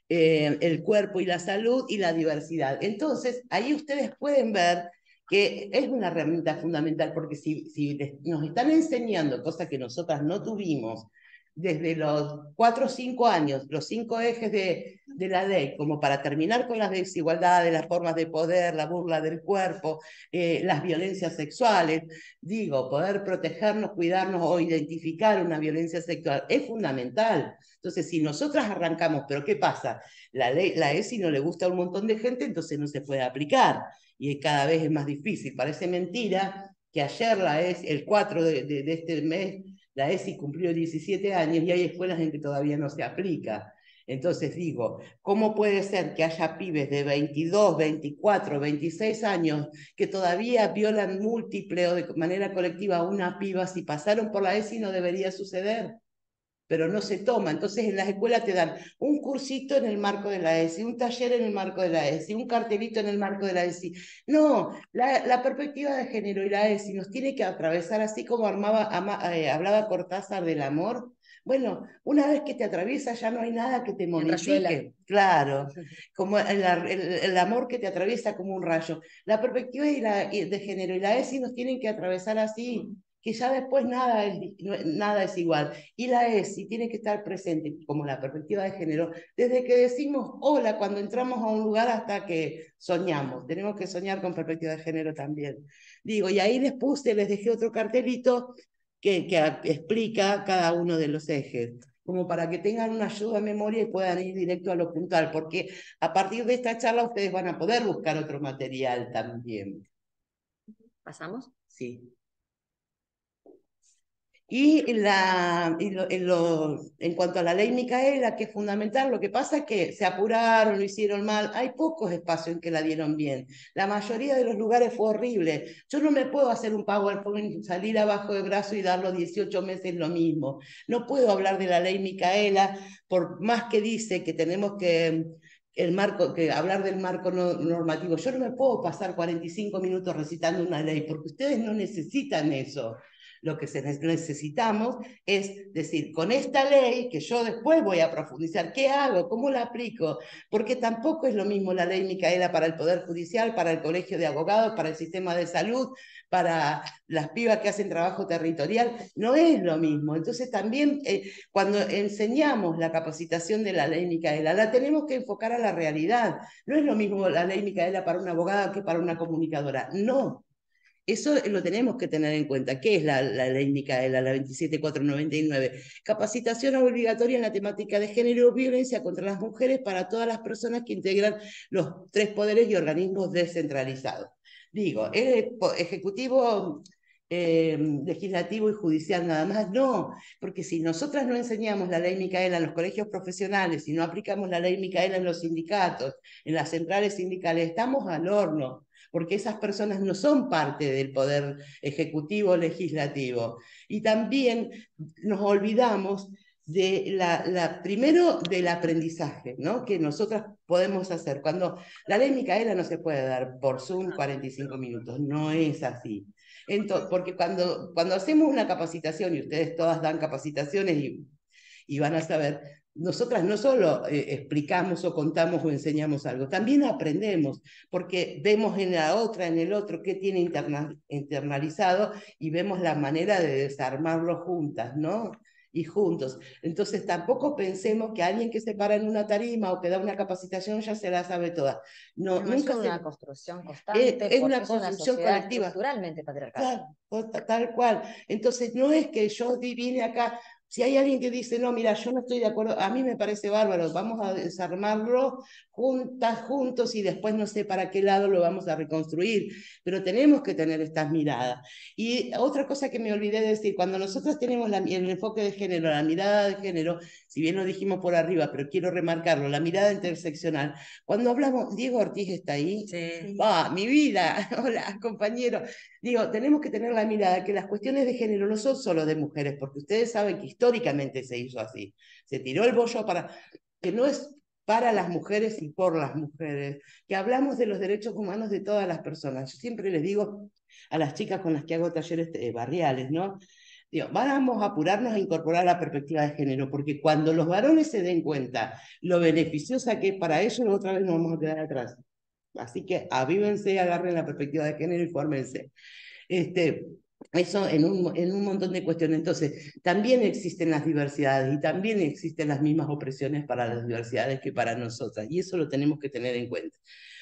el cuerpo y la salud y la diversidad. Entonces, ahí ustedes pueden ver que es una herramienta fundamental, porque si nos están enseñando cosas que nosotras no tuvimos, desde los 4 o 5 años, los 5 ejes de la ley, como para terminar con las desigualdades, las formas de poder, la burla del cuerpo, las violencias sexuales, digo, poder protegernos, cuidarnos o identificar una violencia sexual es fundamental. Entonces, si nosotras arrancamos, pero ¿qué pasa? La ESI no le gusta a un montón de gente, entonces no se puede aplicar y cada vez es más difícil. Parece mentira que ayer el 4 de este mes, la ESI cumplió 17 años y hay escuelas en que todavía no se aplica. Entonces digo, ¿cómo puede ser que haya pibes de 22, 24, 26 años que todavía violan múltiple o de manera colectiva a una piba? Si pasaron por la ESI no debería suceder, pero no se toma. Entonces en las escuelas te dan un cursito en el marco de la ESI, un taller en el marco de la ESI, un cartelito en el marco de la ESI. No, la perspectiva de género y la ESI nos tiene que atravesar, así como hablaba Cortázar del amor. Bueno, una vez que te atraviesa ya no hay nada que te modifique. Claro, como el amor que te atraviesa como un rayo. La perspectiva de género y la ESI nos tienen que atravesar así, que ya después nada es igual. Y la ESI tiene que estar presente, como la perspectiva de género, desde que decimos hola cuando entramos a un lugar hasta que soñamos. Tenemos que soñar con perspectiva de género también. Digo, y ahí les dejé otro cartelito que explica cada uno de los ejes, como para que tengan una ayuda de memoria y puedan ir directo a lo puntual, porque a partir de esta charla ustedes van a poder buscar otro material también. ¿Pasamos? Sí. Y en cuanto a la ley Micaela, que es fundamental, lo que pasa es que se apuraron, lo hicieron mal, hay pocos espacios en que la dieron bien. La mayoría de los lugares fue horrible. Yo no me puedo hacer un PowerPoint, salir abajo de brazo y darlo 18 meses lo mismo. No puedo hablar de la ley Micaela, por más que dice que tenemos que hablar del marco normativo. Yo no me puedo pasar 45 minutos recitando una ley, porque ustedes no necesitan eso. Lo que necesitamos es decir, con esta ley, que yo después voy a profundizar, ¿qué hago? ¿Cómo la aplico? Porque tampoco es lo mismo la ley Micaela para el Poder Judicial, para el Colegio de Abogados, para el sistema de salud, para las pibas que hacen trabajo territorial, no es lo mismo. Entonces también cuando enseñamos la capacitación de la ley Micaela, la tenemos que enfocar a la realidad. No es lo mismo la ley Micaela para una abogada que para una comunicadora, no. Eso lo tenemos que tener en cuenta. ¿Qué es la ley Micaela, la 27499? Capacitación obligatoria en la temática de género y violencia contra las mujeres para todas las personas que integran los 3 poderes y organismos descentralizados. Digo, ¿es ejecutivo, legislativo y judicial nada más? No, porque si nosotras no enseñamos la ley Micaela en los colegios profesionales, si no aplicamos la ley Micaela en los sindicatos, en las centrales sindicales, estamos al horno, porque esas personas no son parte del poder ejecutivo legislativo. Y también nos olvidamos de primero del aprendizaje, ¿no? Que nosotras podemos hacer. Cuando la ley Micaela no se puede dar por Zoom 45 minutos, no es así. Entonces, porque cuando hacemos una capacitación, y ustedes todas dan capacitaciones y van a saber, nosotras no solo explicamos o contamos o enseñamos algo, también aprendemos, porque vemos en la otra, en el otro, qué tiene internalizado y vemos la manera de desarmarlo juntas, ¿no? Y juntos. Entonces tampoco pensemos que alguien que se para en una tarima o que da una capacitación ya se la sabe toda. No, No, nunca es se... una construcción constante Es porque una es una construcción sociedad colectiva. estructuralmente patriarcal. Claro, tal cual. Entonces, no es que yo vine acá, si hay alguien que dice, no, mira, yo no estoy de acuerdo, a mí me parece bárbaro, vamos a desarmarlo juntas, juntos, y después no sé para qué lado lo vamos a reconstruir, pero tenemos que tener estas miradas. Y otra cosa que me olvidé de decir, cuando nosotros tenemos el enfoque de género, la mirada de género, si bien lo dijimos por arriba, pero quiero remarcarlo, la mirada interseccional, cuando hablamos, Diego Ortiz está ahí, Sí. mi vida, hola compañero. Digo, tenemos que tener la mirada que las cuestiones de género no son solo de mujeres, porque ustedes saben que históricamente se hizo así. Se tiró el bollo para, que no es para las mujeres y por las mujeres, que hablamos de los derechos humanos de todas las personas. Yo siempre les digo a las chicas con las que hago talleres barriales, ¿no? Digo, vamos a apurarnos a incorporar la perspectiva de género, porque cuando los varones se den cuenta lo beneficiosa que es para ellos, otra vez nos vamos a quedar atrás. Así que avívense, agarren la perspectiva de género y fórmense. Eso en un montón de cuestiones. Entonces, también existen las diversidades y también existen las mismas opresiones para las diversidades que para nosotras, y eso lo tenemos que tener en cuenta.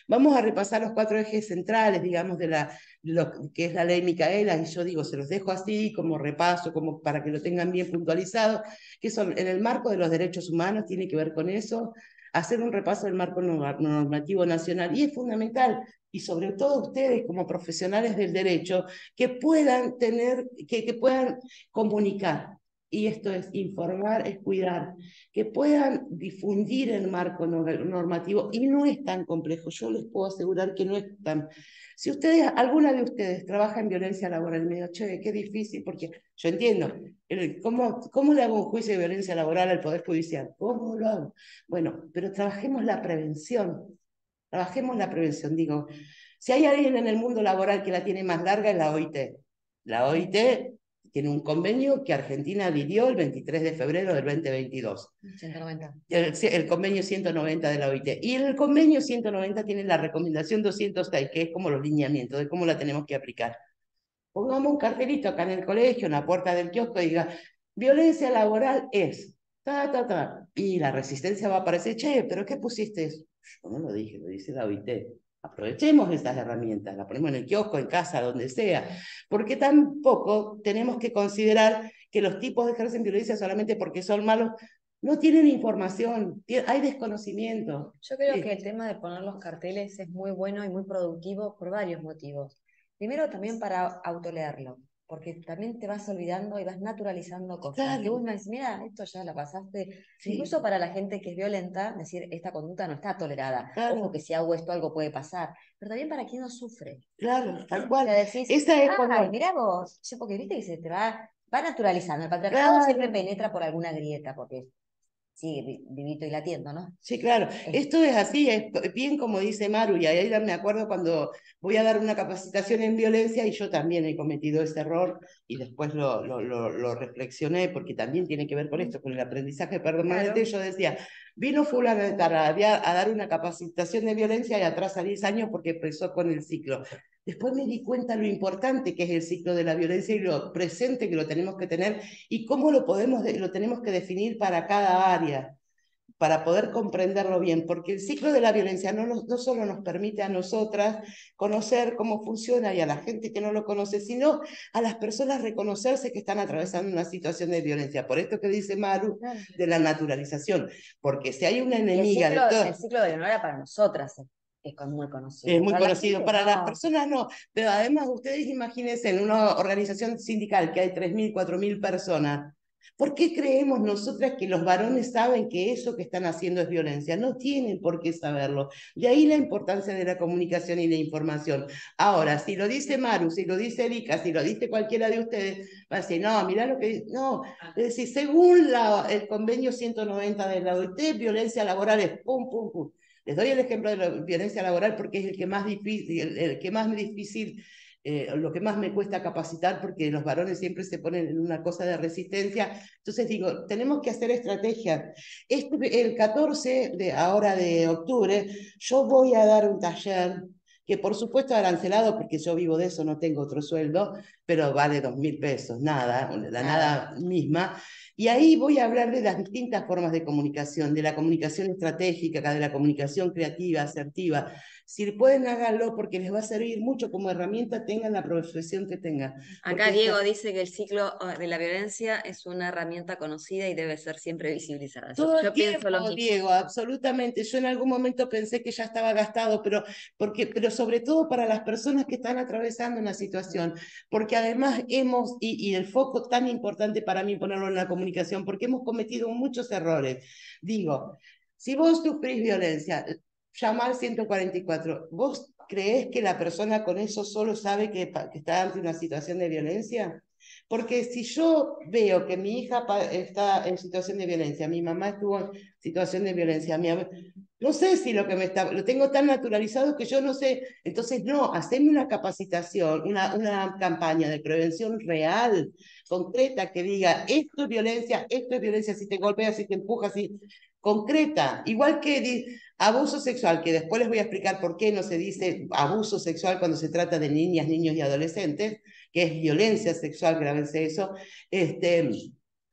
Vamos a repasar los 4 ejes centrales, digamos, de lo que es la ley Micaela, y yo digo, se los dejo así como repaso, como para que lo tengan bien puntualizado, que son en el marco de los derechos humanos, tiene que ver con eso, hacer un repaso del marco normativo nacional, y es fundamental, y sobre todo ustedes como profesionales del derecho, que puedan que puedan comunicar, y esto es informar, es cuidar, que puedan difundir el marco normativo, y no es tan complejo, yo les puedo asegurar que no es tan... Si alguna de ustedes trabaja en violencia laboral, me digo, che, qué difícil, porque yo entiendo, ¿cómo le hago un juicio de violencia laboral al Poder Judicial? ¿Cómo lo hago? Bueno, pero trabajemos la prevención, digo, si hay alguien en el mundo laboral que la tiene más larga es la OIT. La OIT tiene un convenio que Argentina adhirió el 23 de febrero del 2022. 190. El convenio 190 de la OIT. Y el convenio 190 tiene la recomendación 206, que es como los lineamientos de cómo la tenemos que aplicar. Pongamos un cartelito acá en el colegio, en la puerta del kiosco, y diga, violencia laboral es, y la resistencia va a aparecer, che, ¿pero qué pusiste eso? Yo no lo dije, lo dice la OIT. Aprovechemos estas herramientas, las ponemos en el kiosco, en casa, donde sea, porque tampoco tenemos que considerar que los tipos ejercen violencia solamente porque son malos, no tienen información, hay desconocimiento. Yo creo que el tema de poner los carteles es muy bueno y muy productivo por varios motivos. Primero, también para autoleerlo, porque también te vas olvidando y vas naturalizando cosas. Claro. Que uno dice, mira, esto ya la pasaste. Sí. Incluso para la gente que es violenta, decir, esta conducta no está tolerada. Claro. Ojo que si hago esto, algo puede pasar. Pero también para quien no sufre. Claro, tal cual. O sea, decís, Esa es mirá vos, porque viste que se te va naturalizando. El patriarcado Claro. siempre penetra por alguna grieta, porque sigue vivito y latiendo, ¿no? Sí, claro. Esto es así, es bien como dice Maru, y ahí me acuerdo cuando voy a dar una capacitación en violencia y yo también he cometido ese error y después lo reflexioné porque también tiene que ver con esto, con el aprendizaje permanente. Claro. Yo decía, vino fulana de tal a dar una capacitación de violencia y atrás a 10 años porque empezó con el ciclo. Después me di cuenta lo importante que es el ciclo de la violencia y lo presente que lo tenemos que tener y cómo lo tenemos que definir para cada área, para poder comprenderlo bien, porque el ciclo de la violencia no solo nos permite a nosotras conocer cómo funciona y a la gente que no lo conoce, sino a las personas reconocerse que están atravesando una situación de violencia. Por esto que dice Maru de la naturalización, porque si hay una enemiga de todo... El ciclo de Leonora para nosotras es muy conocido. Es muy Para la conocido. gente, Para no. las personas no. Pero además, ustedes imagínense en una organización sindical que hay 3.000, 4.000 personas. ¿Por qué creemos nosotras que los varones saben que eso que están haciendo es violencia? No tienen por qué saberlo. De ahí la importancia de la comunicación y la información. Ahora, si lo dice Maru, si lo dice Erika, si lo dice cualquiera de ustedes, va a decir, no, mirá lo que dice. No, es decir, según el convenio 190 de la OIT, violencia laboral es pum, pum, pum. Les doy el ejemplo de la violencia laboral porque es el que más difícil, el que más difícil, lo que más me cuesta capacitar porque los varones siempre se ponen en una cosa de resistencia. Entonces digo, tenemos que hacer estrategias. El 14 ahora de octubre yo voy a dar un taller que por supuesto arancelado porque yo vivo de eso, no tengo otro sueldo, pero vale 2.000 pesos, nada, la nada misma. Y ahí voy a hablar de las distintas formas de comunicación, de la comunicación estratégica, de la comunicación creativa, asertiva. Si pueden, háganlo porque les va a servir mucho como herramienta, tengan la profesión que tengan. Acá Diego dice que el ciclo de la violencia es una herramienta conocida y debe ser siempre visibilizada. Todo el Yo pienso lo tiempo, mismo. Diego, absolutamente. Yo en algún momento pensé que ya estaba gastado, pero sobre todo para las personas que están atravesando una situación, porque además y el foco tan importante para mí ponerlo en la comunicación, porque hemos cometido muchos errores. Digo, si vos sufrís violencia, llama al 144. ¿Vos creés que la persona con eso solo sabe que está ante una situación de violencia? Porque si yo veo que mi hija está en situación de violencia, mi mamá estuvo en situación de violencia, no sé si lo tengo tan naturalizado que yo no sé. Entonces, no, haceme una capacitación, una campaña de prevención real, concreta, que diga, esto es violencia, si te golpeas, si te empujas, si... concreta. Igual que abuso sexual, que después les voy a explicar por qué no se dice abuso sexual cuando se trata de niñas, niños y adolescentes, que es violencia sexual, grábense eso.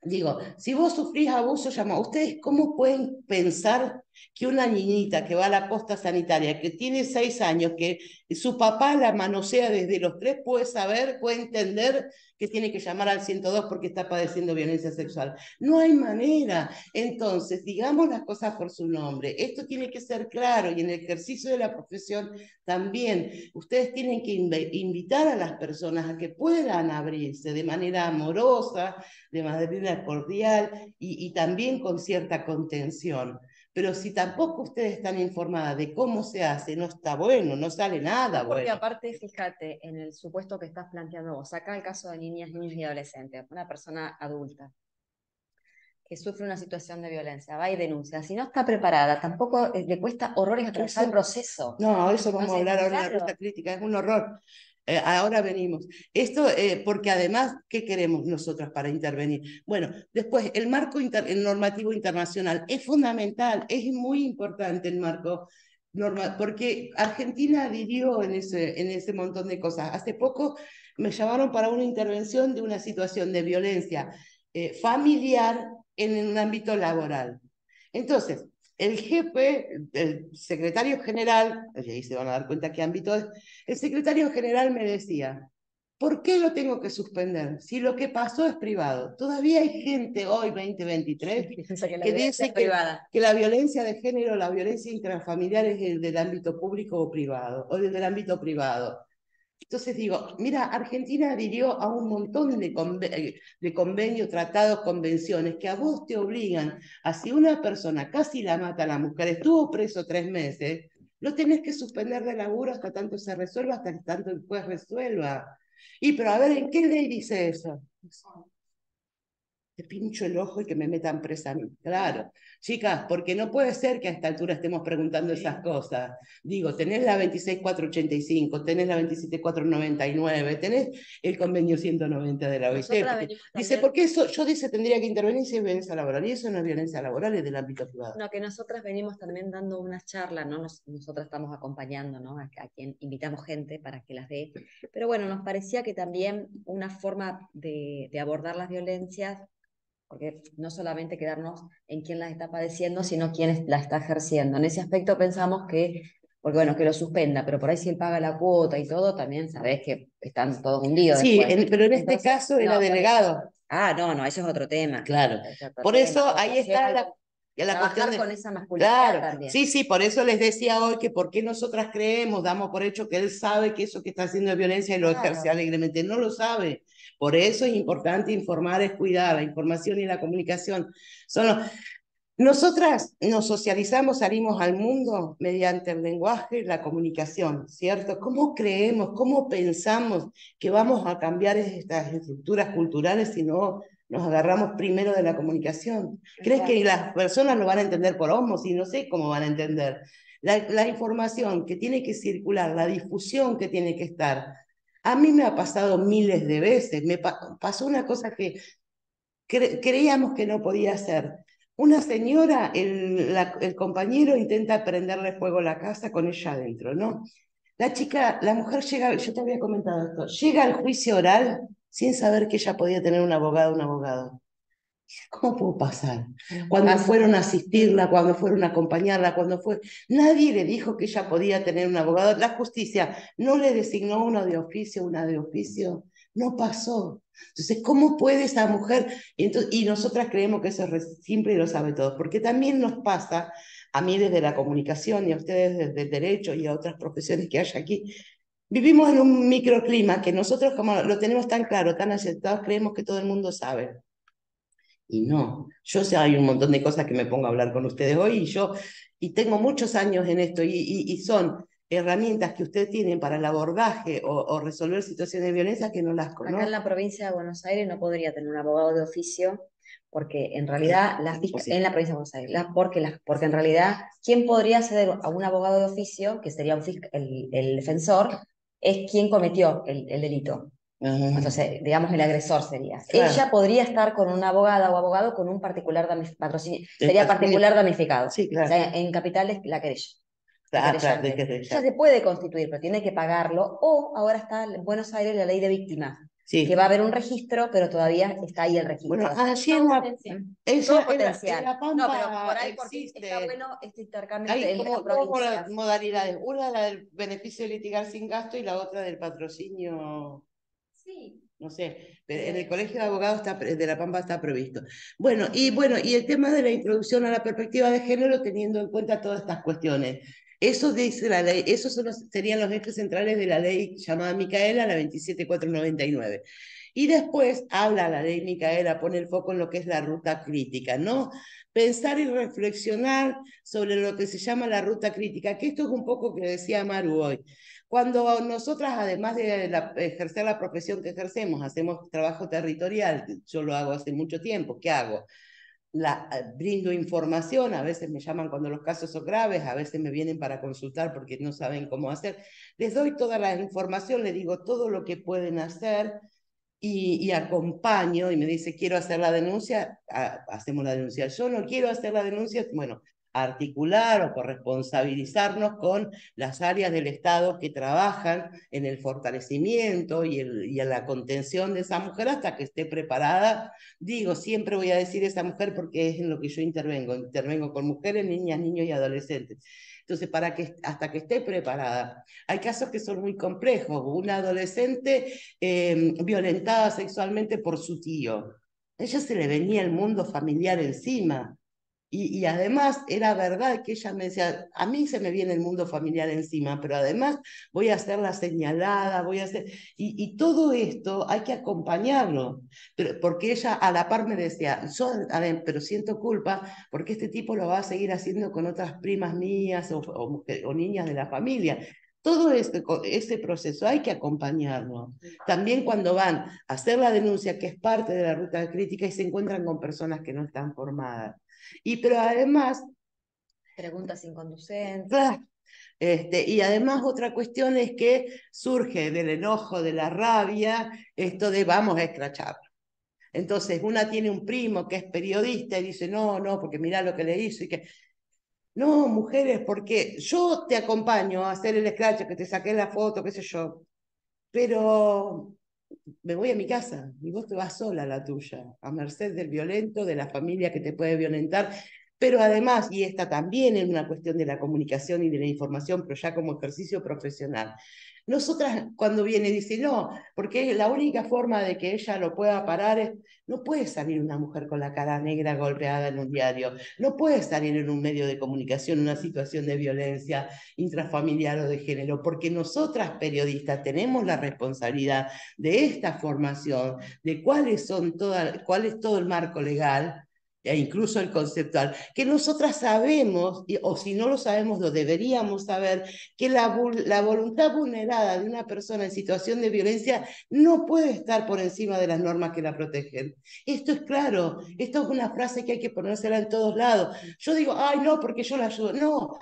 Digo, si vos sufrís abuso, llama. ¿Ustedes cómo pueden pensar que una niñita que va a la posta sanitaria, que tiene 6 años, que su papá la manosea desde los 3, puede saber, puede entender que tiene que llamar al 102 porque está padeciendo violencia sexual? No hay manera. Entonces, digamos las cosas por su nombre. Esto tiene que ser claro y en el ejercicio de la profesión también. Ustedes tienen que invitar a las personas a que puedan abrirse de manera amorosa, de manera cordial y también con cierta contención. Pero si tampoco ustedes están informadas de cómo se hace, no está bueno, no sale nada Porque bueno. aparte, fíjate, en el supuesto que estás planteando vos, acá el caso de niñas, niños y adolescentes, una persona adulta que sufre una situación de violencia, va y denuncia. Si no está preparada, tampoco le cuesta horrores atravesar el proceso. No, eso vamos a Entonces, hablar ahora en la claro. ruta crítica, es un horror. Ahora venimos. Esto, porque además, ¿qué queremos nosotros para intervenir? Bueno, después, el marco el normativo internacional es fundamental, es muy importante el marco normal, porque Argentina adhirió en ese montón de cosas. Hace poco me llamaron para una intervención de una situación de violencia familiar en un ámbito laboral. Entonces, el jefe, el secretario general, y ahí se van a dar cuenta qué ámbito es, el secretario general me decía, ¿por qué lo tengo que suspender? Si lo que pasó es privado. Todavía hay gente hoy, 2023, que dice que la violencia de género, la violencia intrafamiliar es el del ámbito público o privado, o del ámbito privado. Entonces digo, mira, Argentina adhirió a un montón de convenios, tratados, convenciones que a vos te obligan a si una persona casi la mata a la mujer, estuvo preso 3 meses, lo tenés que suspender de laburo hasta tanto se resuelva, hasta que tanto el juez resuelva. Y pero a ver, ¿en qué ley dice eso? te pincho el ojo y que me metan presa a mí. Claro, chicas, porque no puede ser que a esta altura estemos preguntando esas cosas. Digo, tenés la 26485, tenés la 27499, tenés el convenio 190 de la OIT. Dice, ¿por qué eso? Yo dice, tendría que intervenir si es violencia laboral. Y eso no es violencia laboral, es del ámbito privado. No, que nosotras venimos también dando unas charlas, ¿no? Nosotras estamos acompañando, ¿no? A quien invitamos gente para que las dé. Pero bueno, nos parecía que también una forma de abordar las violencias, porque no solamente quedarnos en quién las está padeciendo, sino quién la está ejerciendo. En ese aspecto pensamos que, porque bueno, que lo suspenda, pero por ahí si él paga la cuota y todo, también sabés que están todos hundidos Sí, después. pero en este Entonces, caso era no, delegado. no, eso es otro tema. Claro. Es otro Por tema. eso ahí está la Trabajar cuestión de... con esa masculinidad Claro, también. sí, por eso les decía hoy que por qué nosotras creemos, damos por hecho que él sabe que eso que está haciendo es violencia y lo ejerce alegremente. No lo sabe. Por eso es importante informar, es cuidar. La información y la comunicación son los... Nosotras nos socializamos, salimos al mundo mediante el lenguaje y la comunicación, ¿cierto? ¿Cómo creemos, cómo pensamos que vamos a cambiar estas estructuras culturales si no nos agarramos primero de la comunicación? ¿Crees que las personas lo van a entender por osmosis? No sé cómo van a entender. La información que tiene que circular, la difusión que tiene que estar. A mí me ha pasado miles de veces. Me pasó una cosa que creíamos que no podía ser. Una señora, el compañero intenta prenderle fuego a la casa con ella adentro, ¿no? La mujer llega, yo te había comentado esto, llega al juicio oral sin saber que ella podía tener un abogado o un abogado. ¿Cómo pudo pasar? Cuando fueron a asistirla, cuando fueron a acompañarla, nadie le dijo que ella podía tener un abogado. La justicia no le designó uno de oficio, una de oficio. No pasó. Entonces, ¿cómo puede esa mujer? Y nosotras creemos que eso es simple y lo sabe todo, porque también nos pasa, a mí desde la comunicación y a ustedes desde el derecho y a otras profesiones que hay aquí, vivimos en un microclima que nosotros como lo tenemos tan claro, tan aceptado, creemos que todo el mundo sabe. Y no, yo sé, hay un montón de cosas que me pongo a hablar con ustedes hoy y tengo muchos años en esto y son herramientas que ustedes tienen para el abordaje o resolver situaciones de violencia que no las conozco. Acá en la provincia de Buenos Aires no podría tener un abogado de oficio, porque en realidad en la provincia de Buenos Aires, porque en realidad, ¿quién podría ser a un abogado de oficio, que sería el defensor, es quien cometió el delito? Entonces, digamos, el agresor sería. Claro. Ella podría estar con una abogada o abogado con un particular patrocinio, sería particular damnificado. Sí, claro. O sea, en capital es la querella. Claro, Ya se puede constituir, pero tiene que pagarlo. O ahora está en Buenos Aires la ley de víctimas, sí, que va a haber un registro, pero todavía está ahí el registro. Bueno, allí en todo potencial. la Pampa No, pero por ahí existe. porque está bueno este intercambio Hay entre como las dos provincias. modalidades, una la del beneficio de litigar sin gasto y la otra del patrocinio. Sí. No sé, pero en el Colegio de Abogados de La Pampa está previsto. Bueno, y el tema de la introducción a la perspectiva de género teniendo en cuenta todas estas cuestiones. Eso dice la ley, esos serían los ejes centrales de la ley llamada Micaela, la 27499. Y después habla la ley Micaela, pone el foco en lo que es la ruta crítica, ¿no? Pensar y reflexionar sobre lo que se llama la ruta crítica, que esto es un poco que decía Maru hoy. Cuando nosotras, además de ejercer la profesión que ejercemos, hacemos trabajo territorial, yo lo hago hace mucho tiempo, ¿qué hago? Brindo información, a veces me llaman cuando los casos son graves, a veces me vienen para consultar porque no saben cómo hacer. Les doy toda la información, les digo todo lo que pueden hacer y acompaño y me dice, quiero hacer la denuncia, hacemos la denuncia. Yo no quiero hacer la denuncia, bueno, articular o corresponsabilizarnos con las áreas del Estado que trabajan en el fortalecimiento y en la contención de esa mujer hasta que esté preparada. Digo, siempre voy a decir esa mujer porque es en lo que yo intervengo con mujeres, niñas, niños y adolescentes. Entonces, hasta que esté preparada. Hay casos que son muy complejos. Una adolescente violentada sexualmente por su tío. A ella se le venía el mundo familiar encima. Y además era verdad que ella me decía, a mí se me viene el mundo familiar encima, pero además voy a ser la señalada, y todo esto hay que acompañarlo, porque ella a la par me decía, pero siento culpa porque este tipo lo va a seguir haciendo con otras primas mías o niñas de la familia. Todo este proceso hay que acompañarlo. También cuando van a hacer la denuncia, que es parte de la ruta de crítica, y se encuentran con personas que no están formadas. Pero además, Preguntas inconducentes. claro, y además otra cuestión es que surge del enojo, de la rabia, esto de vamos a escrachar. Entonces, una tiene un primo que es periodista y dice, no, no, porque mirá lo que le hizo y que... No, mujeres, porque yo te acompaño a hacer el scratch, que te saqué la foto, qué sé yo, pero me voy a mi casa y vos te vas sola a la tuya, a merced del violento, de la familia que te puede violentar. Pero además, y esta también es una cuestión de la comunicación y de la información, pero ya como ejercicio profesional. Nosotras, cuando viene, dice, no, porque la única forma de que ella lo pueda parar es, no puede salir una mujer con la cara negra golpeada en un diario, no puede salir en un medio de comunicación una situación de violencia intrafamiliar o de género, porque nosotras periodistas tenemos la responsabilidad de esta formación, de cuál es todo el marco legal, e incluso el conceptual, que nosotras sabemos, o si no lo sabemos, lo deberíamos saber, que la voluntad vulnerada de una persona en situación de violencia no puede estar por encima de las normas que la protegen. Esto es claro, esto es una frase que hay que ponérsela en todos lados. Yo digo, ay, no, porque yo la ayudo. No,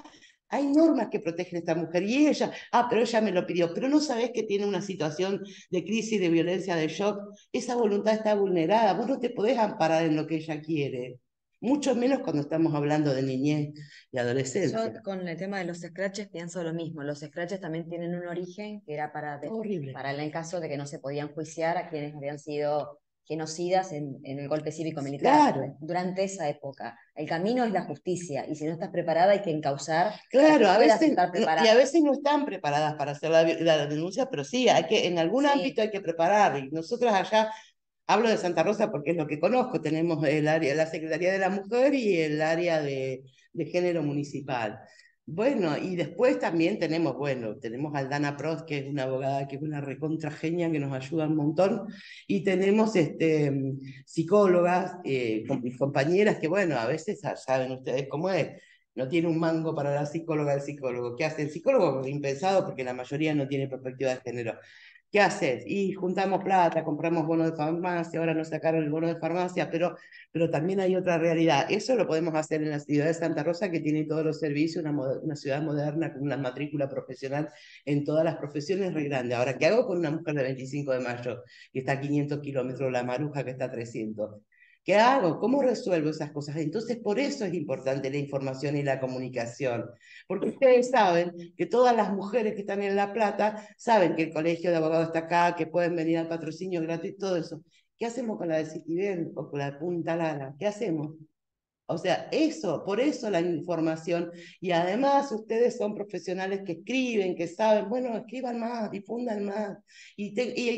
hay normas que protegen a esta mujer y ella, pero ella me lo pidió, pero no sabés que tiene una situación de crisis, de violencia, de shock. Esa voluntad está vulnerada, vos no te podés amparar en lo que ella quiere, mucho menos cuando estamos hablando de niñez y adolescencia. Yo con el tema de los scratches pienso lo mismo. Los scratches también tienen un origen que era Horrible. para el caso de que no se podían juiciar a quienes habían sido genocidas en el golpe cívico-militar. Claro. Durante esa época. El camino es la justicia y si no estás preparada hay que encauzar. Claro, a veces, estar y a veces no están preparadas para hacer la denuncia, pero sí, hay que, en algún ámbito hay que preparar. Y nosotros allá, hablo de Santa Rosa porque es lo que conozco, tenemos el área, la Secretaría de la Mujer y el área de género municipal. Bueno, y después también tenemos, bueno, tenemos a Aldana Prost, que es una abogada que es una recontra genia que nos ayuda un montón, y tenemos psicólogas, compañeras que, bueno, a veces saben ustedes cómo es, no tiene un mango para la psicóloga, el psicólogo. ¿Qué hace el psicólogo? Impensado porque la mayoría no tiene perspectiva de género. ¿Qué haces? Y juntamos plata, compramos bonos de farmacia, ahora nos sacaron el bono de farmacia, pero también hay otra realidad. Eso lo podemos hacer en la ciudad de Santa Rosa, que tiene todos los servicios, una ciudad moderna con una matrícula profesional en todas las profesiones re grande. Ahora, ¿qué hago con una mujer de 25 de mayo que está a 500 kilómetros, la Maruja que está a 300? ¿Qué hago? ¿Cómo resuelvo esas cosas? Entonces, por eso es importante la información y la comunicación. Porque ustedes saben que todas las mujeres que están en La Plata saben que el colegio de abogados está acá, que pueden venir al patrocinio gratuito, todo eso. ¿Qué hacemos con la de Citibel o con la de Punta Lara? ¿Qué hacemos? O sea, eso, por eso la información. Y además ustedes son profesionales que escriben, que saben, bueno, escriban más, difundan más. Y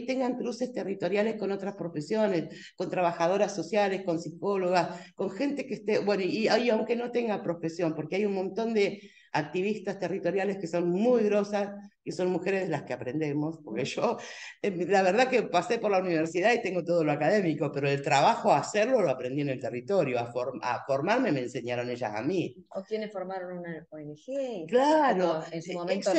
tengan cruces territoriales con otras profesiones, con trabajadoras sociales, con psicólogas, con gente que esté, bueno, y aunque no tenga profesión, porque hay un montón de activistas territoriales que son muy grosas, que son mujeres de las que aprendemos, porque yo, la verdad que pasé por la universidad y tengo todo lo académico, pero el trabajo a hacerlo lo aprendí en el territorio, a formarme me enseñaron ellas a mí. O quienes formaron una ONG. Claro, En su momento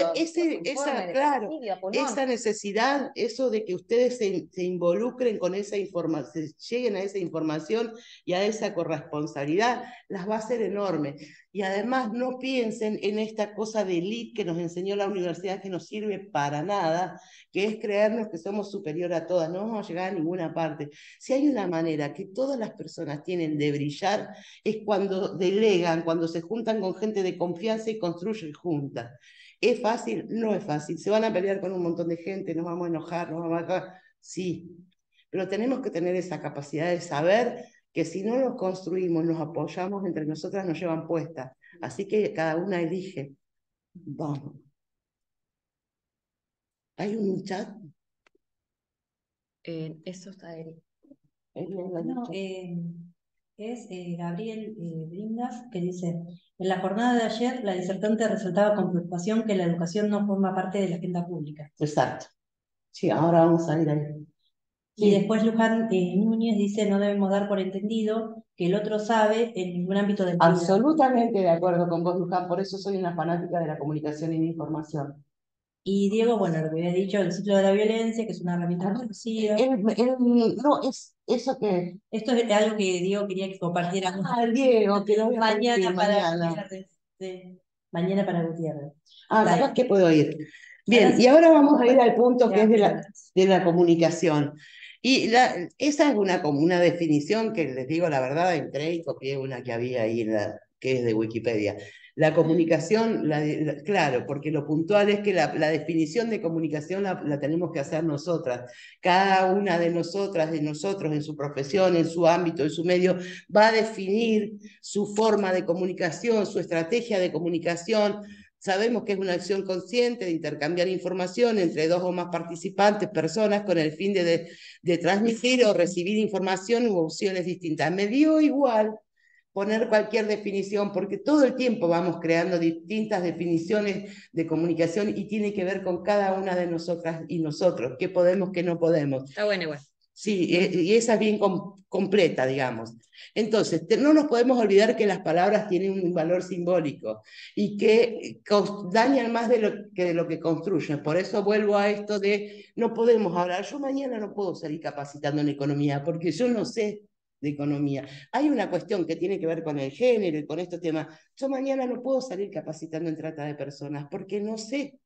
esa necesidad, eso de que ustedes se involucren con esa información, lleguen a esa información y a esa corresponsabilidad, las va a hacer enorme. Y además no piensen en esta cosa de elite que nos enseñó la universidad que no sirve para nada, que es creernos que somos superior a todas, no vamos a llegar a ninguna parte. Si hay una manera que todas las personas tienen de brillar, es cuando delegan, cuando se juntan con gente de confianza y construyen juntas. ¿Es fácil? No es fácil. Se van a pelear con un montón de gente, nos vamos a enojar, nos vamos a... Sí, pero tenemos que tener esa capacidad de saber que si no nos construimos, nos apoyamos entre nosotras, nos llevan puestas. Así que cada una elige. Vamos. ¿Hay un chat? Eso está Eric. No, es Gabriel Bringas, que dice, en la jornada de ayer la disertante resaltaba con preocupación que la educación no forma parte de la agenda pública. Exacto. Sí, ahora vamos a ir ahí. Y después Luján Núñez dice, no debemos dar por entendido que el otro sabe en ningún ámbito de la vida. Absolutamente de acuerdo con vos, Luján, por eso soy una fanática de la comunicación y de información. Y Diego, bueno, lo que había dicho, el ciclo de la violencia, que es una herramienta regresiva. No, es eso que... Esto es algo que Diego quería que compartiéramos Diego, que lo voy a mañana compartir para mañana. Gutiérrez. Sí, mañana para Gutiérrez. Capaz que puedo ir. Bien, Ahora sí. y ahora vamos a ir al punto que es Ya. de la comunicación. Y esa es como una definición que les digo la verdad, entré y copié una que había ahí, que es de Wikipedia. La comunicación, claro, porque lo puntual es que la definición de comunicación la tenemos que hacer nosotras. Cada una de nosotras, de nosotros, en su profesión, en su ámbito, en su medio, va a definir su forma de comunicación, su estrategia de comunicación. Sabemos que es una acción consciente de intercambiar información entre dos o más participantes, personas, con el fin de transmitir o recibir información u opciones distintas. Me dio igual poner cualquier definición, porque todo el tiempo vamos creando distintas definiciones de comunicación y tiene que ver con cada una de nosotras y nosotros, qué podemos, qué no podemos. Está bueno igual. Sí, y esa es bien completa, digamos. Entonces, no nos podemos olvidar que las palabras tienen un valor simbólico y que dañan más de lo que construyen. Por eso vuelvo a esto de no podemos hablar. Yo mañana no puedo salir capacitando en economía porque yo no sé de economía. Hay una cuestión que tiene que ver con el género y con estos temas. Yo mañana no puedo salir capacitando en trata de personas porque no sé.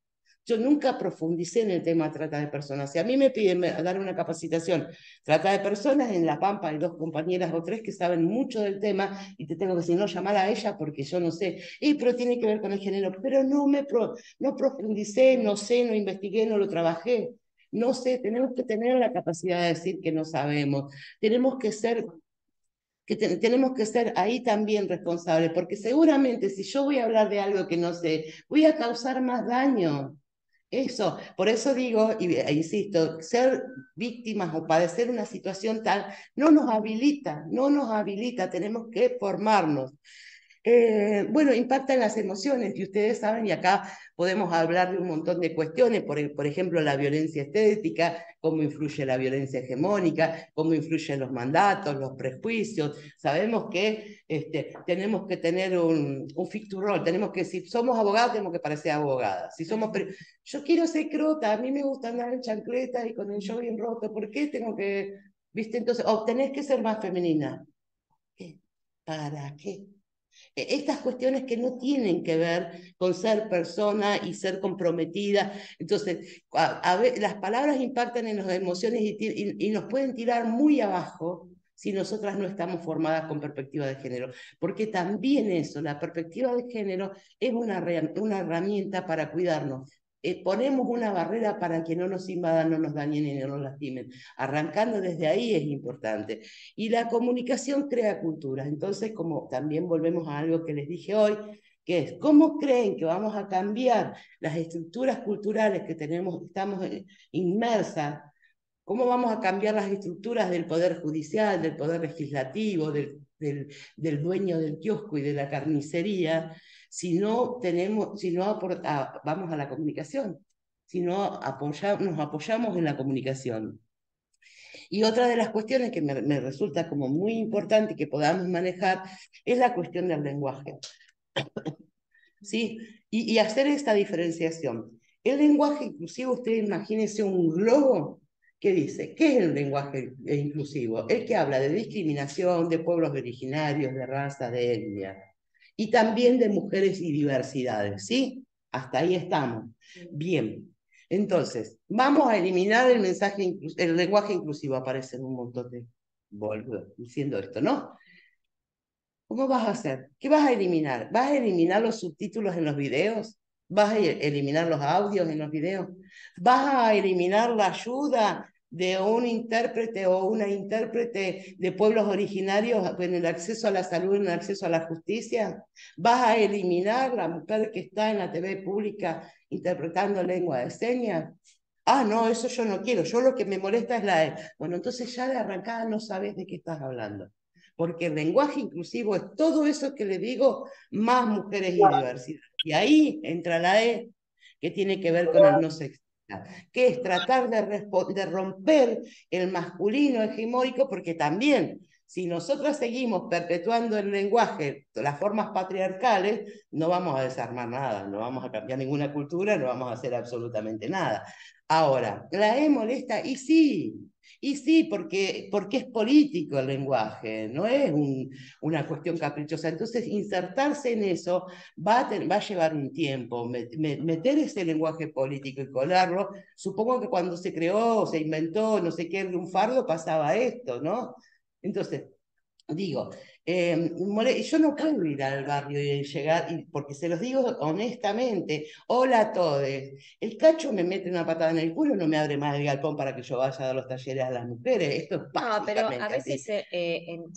Yo nunca profundicé en el tema de trata de personas. Si a mí me piden dar una capacitación, trata de personas, en La Pampa hay dos compañeras o tres que saben mucho del tema y te tengo que decir, no, llamar a ella porque yo no sé. Pero tiene que ver con el género. Pero no profundicé, no sé, no investigué, no lo trabajé. No sé, tenemos que tener la capacidad de decir que no sabemos. Tenemos que ser tenemos que ser ahí también responsables, porque seguramente si yo voy a hablar de algo que no sé, voy a causar más daño. Eso, por eso digo, insisto, ser víctimas o padecer una situación tal no nos habilita, tenemos que formarnos. Bueno, impactan las emociones, y ustedes saben, y acá podemos hablar de un montón de cuestiones, por ejemplo, la violencia estética, cómo influye la violencia hegemónica, cómo influyen los mandatos, los prejuicios. Sabemos que tenemos que tener un fit to roll, tenemos que, si somos abogadas, tenemos que parecer abogadas. Si somos yo quiero ser crota, a mí me gusta andar en chancletas y con el show bien roto, ¿por qué tengo que, viste? Entonces, tenés que ser más femenina. ¿Qué? ¿Para qué? Estas cuestiones que no tienen que ver con ser persona y ser comprometida. Entonces, las palabras impactan en las emociones y nos pueden tirar muy abajo si nosotras no estamos formadas con perspectiva de género. Porque también eso, la perspectiva de género es una herramienta para cuidarnos. Ponemos una barrera para que no nos invadan, no nos dañen y no nos lastimen. Arrancando desde ahí es importante. Y la comunicación crea culturas. Entonces, como también volvemos a algo que les dije hoy, que es, ¿cómo creen que vamos a cambiar las estructuras culturales que estamos inmersas? ¿Cómo vamos a cambiar las estructuras del poder judicial, del poder legislativo, del dueño del kiosco y de la carnicería, si no vamos a la comunicación, si no nos apoyamos en la comunicación? Y otra de las cuestiones que me resulta como muy importante que podamos manejar es la cuestión del lenguaje. ¿Sí? Y hacer esta diferenciación. El lenguaje inclusivo, usted imagínese un globo que dice, ¿qué es el lenguaje inclusivo? El que habla de discriminación, de pueblos originarios, de raza, de etnia, y también de mujeres y diversidades, ¿sí? Hasta ahí estamos. Bien. Entonces, vamos a eliminar el lenguaje inclusivo. Aparecen un montón de boludos diciendo esto, ¿no? ¿Cómo vas a hacer? ¿Qué vas a eliminar? ¿Vas a eliminar los subtítulos en los videos? ¿Vas a eliminar los audios en los videos? ¿Vas a eliminar la ayuda de un intérprete o una intérprete de pueblos originarios en el acceso a la salud, en el acceso a la justicia? ¿Vas a eliminar la mujer que está en la TV pública interpretando lengua de señas? Ah, no, eso yo no quiero. Yo lo que me molesta es Bueno, entonces ya de arrancada no sabes de qué estás hablando. Porque el lenguaje inclusivo es todo eso que le digo, más mujeres y diversidad. Y ahí entra la E, que tiene que ver con el no sexista, que es tratar de romper el masculino hegemónico, porque también Si nosotras seguimos perpetuando el lenguaje, las formas patriarcales, no vamos a desarmar nada, no vamos a cambiar ninguna cultura, no vamos a hacer absolutamente nada. Ahora, ¿la E molesta? Y sí, porque es político el lenguaje, no es una cuestión caprichosa. Entonces, insertarse en eso va a llevar un tiempo. Meter ese lenguaje político y colarlo, supongo que cuando se creó, se inventó, no sé qué, el lunfardo, pasaba esto, ¿no? Entonces, digo, yo no puedo ir al barrio y llegar, porque se los digo honestamente, hola a todos, el cacho me mete una patada en el culo, no me abre más el galpón para que yo vaya a dar los talleres a las mujeres, esto es No, pero a básicamente así. veces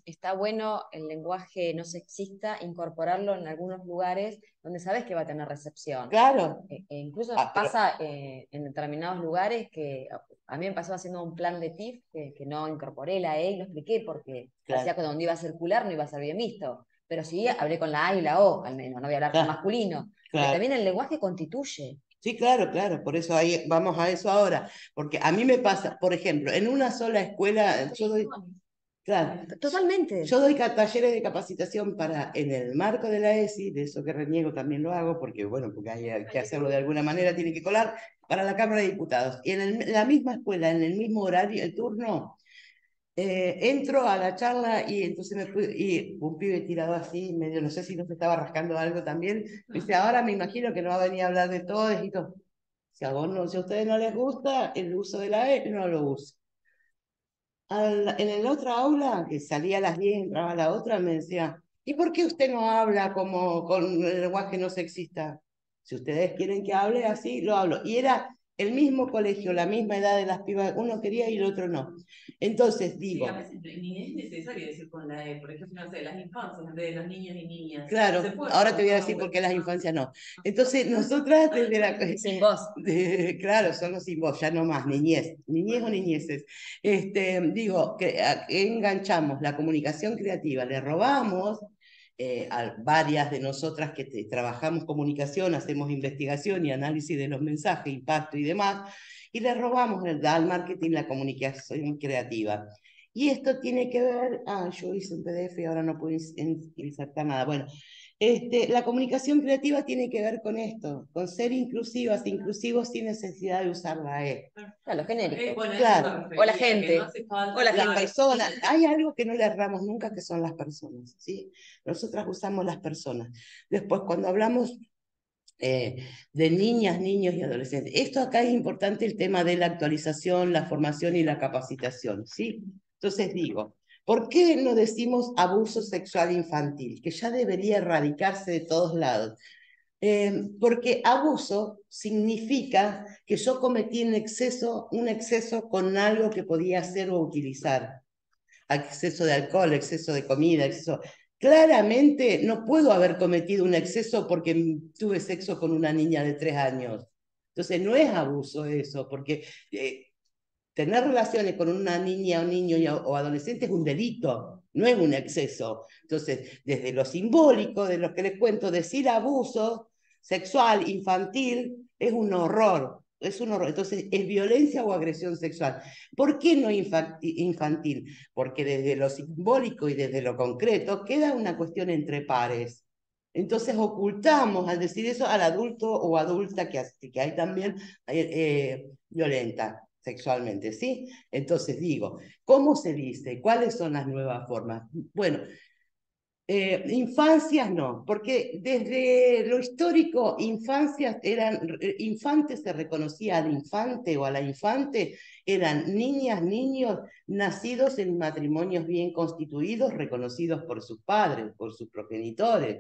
está bueno el lenguaje no sexista, incorporarlo en algunos lugares donde sabes que va a tener recepción. Claro. Incluso Pero pasa en determinados lugares que a mí me pasó haciendo un plan de TIF que no incorporé la E y lo expliqué porque Claro. hacía que donde iba a circular no iba a ser bien visto. Pero sí hablé con la A y la O, al menos, no voy a hablar con Claro. masculino. Porque Claro. también el lenguaje constituye. Sí, claro, claro, por eso ahí vamos a eso ahora, porque a mí me pasa, por ejemplo, en una sola escuela, yo doy, claro, Totalmente. yo doy talleres de capacitación para, en el marco de la ESI, de eso que reniego también lo hago, porque bueno, porque hay que hacerlo de alguna manera, tiene que colar, para la Cámara de Diputados. Y en la misma escuela, en el mismo horario, el turno, entro a la charla y entonces y un pibe tirado así, medio, no sé si nos estaba rascando algo también, me dice, ahora me imagino que no va a venir a hablar de todo y todo. Si a ustedes no les gusta el uso de la E, no lo uso. En el otro aula, que salía a las 10, entraba a la otra, me decía, ¿y por qué usted no habla como con el lenguaje no sexista? Si ustedes quieren que hable así, lo hablo. Y era el mismo colegio, la misma edad de las pibas, uno quería y el otro no. Entonces digo... Sí, a veces ni es necesario decir con la E, por ejemplo, no sé, las infancias en vez de los niños y niñas. Claro, ahora te voy a decir por qué las infancias no. Entonces, nosotras desde la... Sin voz. Claro, solo sin voz, ya no más, niñez o niñeces. Digo, que enganchamos la comunicación creativa, le robamos a varias de nosotras que trabajamos comunicación, hacemos investigación y análisis de los mensajes, impacto y demás, y le robamos al marketing la comunicación creativa. Y esto tiene que ver, yo hice un PDF y ahora no puedo insertar nada. Bueno, la comunicación creativa tiene que ver con esto, con ser inclusivos sin necesidad de usar la E. Claro, genérico. Bueno, Claro. O la gente. O Las personas, hay algo que no le erramos nunca, que son las personas, ¿sí? Nosotras usamos las personas. Después, cuando hablamos de niñas, niños y adolescentes, esto acá es importante el tema de la actualización, la formación y la capacitación, ¿sí? Entonces digo, ¿por qué no decimos abuso sexual infantil? Que ya debería erradicarse de todos lados. Porque abuso significa que yo cometí un exceso con algo que podía hacer o utilizar. Exceso de alcohol, exceso de comida, exceso... Claramente no puedo haber cometido un exceso porque tuve sexo con una niña de 3 años. Entonces no es abuso eso, porque tener relaciones con una niña o niño o adolescente es un delito, no es un exceso. Entonces, desde lo simbólico, de lo que les cuento, decir abuso sexual, infantil, es un horror. Es un horror. Entonces, es violencia o agresión sexual. ¿Por qué no infantil? Porque desde lo simbólico y desde lo concreto queda una cuestión entre pares. Entonces ocultamos al decir eso al adulto o adulta que hay también violenta sexualmente, ¿sí? Entonces digo, ¿cómo se dice? ¿Cuáles son las nuevas formas? Bueno, infancias no, porque desde lo histórico, infancias eran, infantes se reconocía al infante o a la infante, eran niñas, niños nacidos en matrimonios bien constituidos, reconocidos por sus padres, por sus progenitores.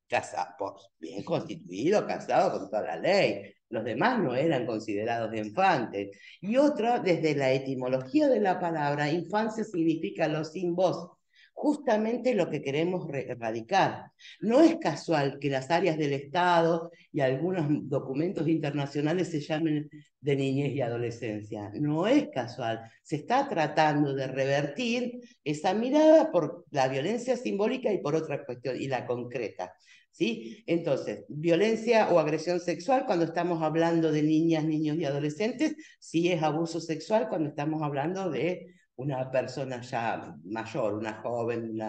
Casados, bien constituido, casado con toda la ley. Los demás no eran considerados infantes. Y otra, desde la etimología de la palabra, infancia significa los sin voz. Justamente lo que queremos erradicar. No es casual que las áreas del Estado y algunos documentos internacionales se llamen de niñez y adolescencia. No es casual. Se está tratando de revertir esa mirada por la violencia simbólica y por otra cuestión, y la concreta. ¿Sí? Entonces, violencia o agresión sexual cuando estamos hablando de niñas, niños y adolescentes, sí es abuso sexual cuando estamos hablando de una persona ya mayor, una joven,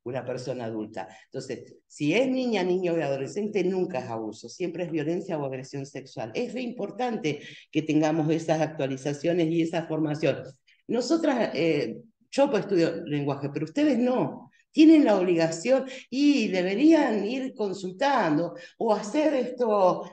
una persona adulta. Entonces, si es niña, niño y adolescente, nunca es abuso, siempre es violencia o agresión sexual. Es re importante que tengamos esas actualizaciones y esa formación. Nosotras, yo pues estudio lenguaje, pero ustedes no. Tienen la obligación y deberían ir consultando o hacer estos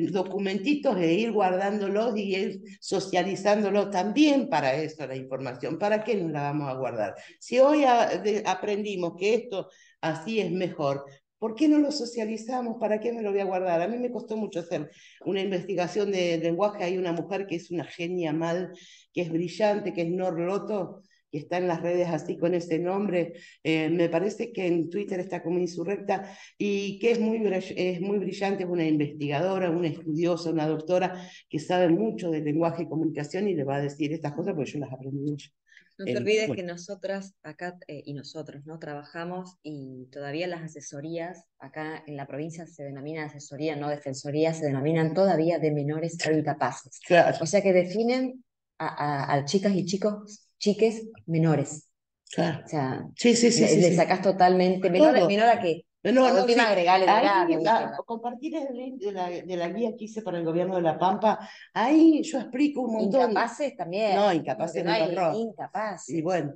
documentitos e ir guardándolos y ir socializándolos también para eso la información. ¿Para qué nos la vamos a guardar? Si hoy aprendimos que esto así es mejor, ¿por qué no lo socializamos? ¿Para qué me lo voy a guardar? A mí me costó mucho hacer una investigación de lenguaje. Hay una mujer que es una genia mal, que es brillante, que es Nor Loto, que está en las redes así con ese nombre. Me parece que en Twitter está como Insurrecta y que es muy brillante, es una investigadora, una estudiosa, una doctora que sabe mucho de lenguaje y comunicación y le va a decir estas cosas porque yo las aprendí mucho. No te olvides Bueno. que nosotras acá y nosotros, ¿no? Trabajamos y todavía las asesorías, acá en la provincia se denominan asesoría, no defensoría, se denominan todavía de menores e incapaces. Claro, O sea que definen a chicas y chicos, chiques menores. claro. O sea, Sí, sí, sí, le, sí, le sí. sacás totalmente, menor, Todo. menor a qué. No, La no, última sí. agregale la edad, Ahí, de última. compartir el link de la guía que hice para el gobierno de La Pampa, ahí yo explico un montón. Incapaces también, No, porque incapaces no es un hay horror. Y incapaces. bueno,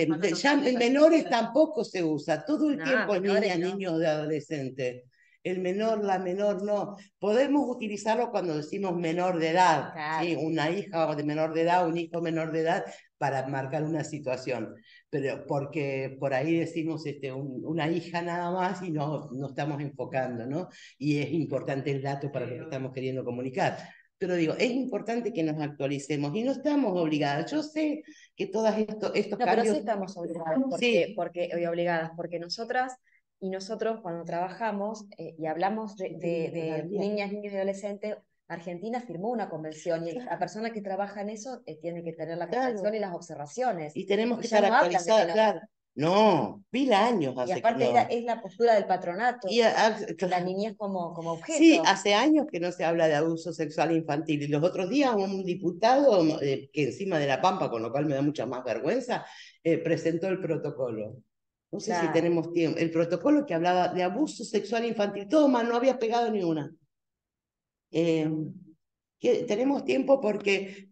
Cuando ya son en menores tampoco se usa, todo el No, tiempo es menores niña, no. niño de adolescente. El menor, la menor, no. Podemos utilizarlo cuando decimos menor de edad, ¿sí? Claro. Una hija de menor de edad, un hijo menor de edad, para marcar una situación. Pero porque por ahí decimos una hija nada más y no estamos enfocando, ¿no? Y es importante el dato para lo que estamos queriendo comunicar. Pero digo, es importante que nos actualicemos y no estamos obligadas. Yo sé que todos estos No, pero sí cambios... estamos obligadas, Sí, obligadas, porque nosotras y nosotros cuando trabajamos y hablamos de niñas, niños y adolescentes, Argentina firmó una convención y la persona que trabaja en eso tiene que tener la claro. convención y las observaciones. Y tenemos Y que ya estar no hablan de actualizadas, menores. claro. No, 1000 años Y hace que aparte es la, no. es la postura del patronato, Y, la niñez como sí, objeto. hace años que no se habla de abuso sexual infantil. Y los otros días un diputado, que encima de La Pampa, con lo cual me da mucha más vergüenza, presentó el protocolo. No sé si Claro. tenemos tiempo. El protocolo que hablaba de abuso sexual infantil. Todo mal, no había pegado ni una. Tenemos tiempo porque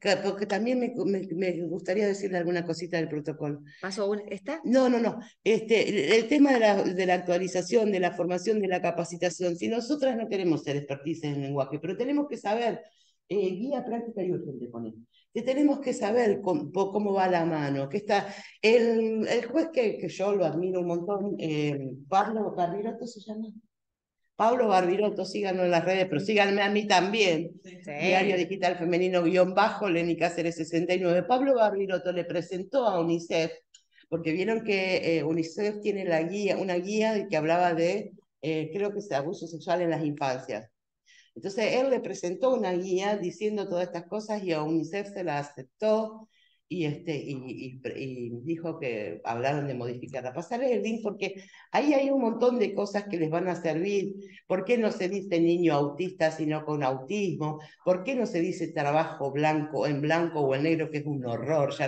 también me gustaría decirle alguna cosita del protocolo. ¿Paso uno? ¿Está? No, no, no. El tema de la actualización, de la formación, de la capacitación. Si nosotras no queremos ser expertices en lenguaje, pero tenemos que saber, guía práctica y urgente poner, que tenemos que saber cómo va la mano, que está el juez que yo lo admiro un montón, Pablo Barbiroto se llama. Pablo Barbiroto, síganlo en las redes, pero síganme a mí también. Diario Digital Femenino _, Lenny Cáceres 69. Pablo Barbiroto le presentó a UNICEF, porque vieron que UNICEF tiene una guía que hablaba de, creo que es abuso sexual en las infancias. Entonces él le presentó una guía diciendo todas estas cosas y a UNICEF se la aceptó y dijo que hablaron de modificarla. Pasaré el link porque ahí hay un montón de cosas que les van a servir. ¿Por qué no se dice niño autista sino con autismo? ¿Por qué no se dice trabajo en blanco o en negro, que es un horror? Ya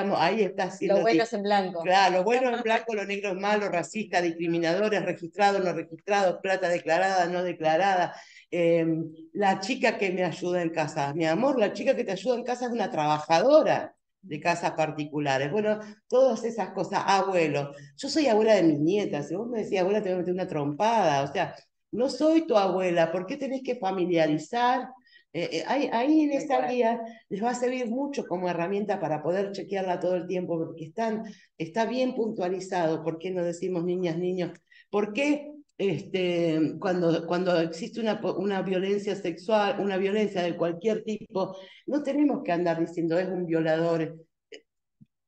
no ahí está haciendo... Lo bueno es en blanco. Claro, lo bueno en blanco, lo negro es malo, racista, discriminadores, registrados, no registrados, plata declarada, no declarada. La chica que me ayuda en casa, mi amor, la chica que te ayuda en casa es una trabajadora de casas particulares. Bueno, todas esas cosas. Abuelo, yo soy abuela de mis nietas. Si vos me decís abuela, te voy a meter una trompada. O sea, no soy tu abuela. ¿Por qué tenés que familiarizar? Ahí en esa guía les va a servir mucho como herramienta para poder chequearla todo el tiempo, porque está bien puntualizado. ¿Por qué no decimos niñas, niños? ¿Por qué cuando existe una violencia sexual, una violencia de cualquier tipo, no tenemos que andar diciendo es un violador?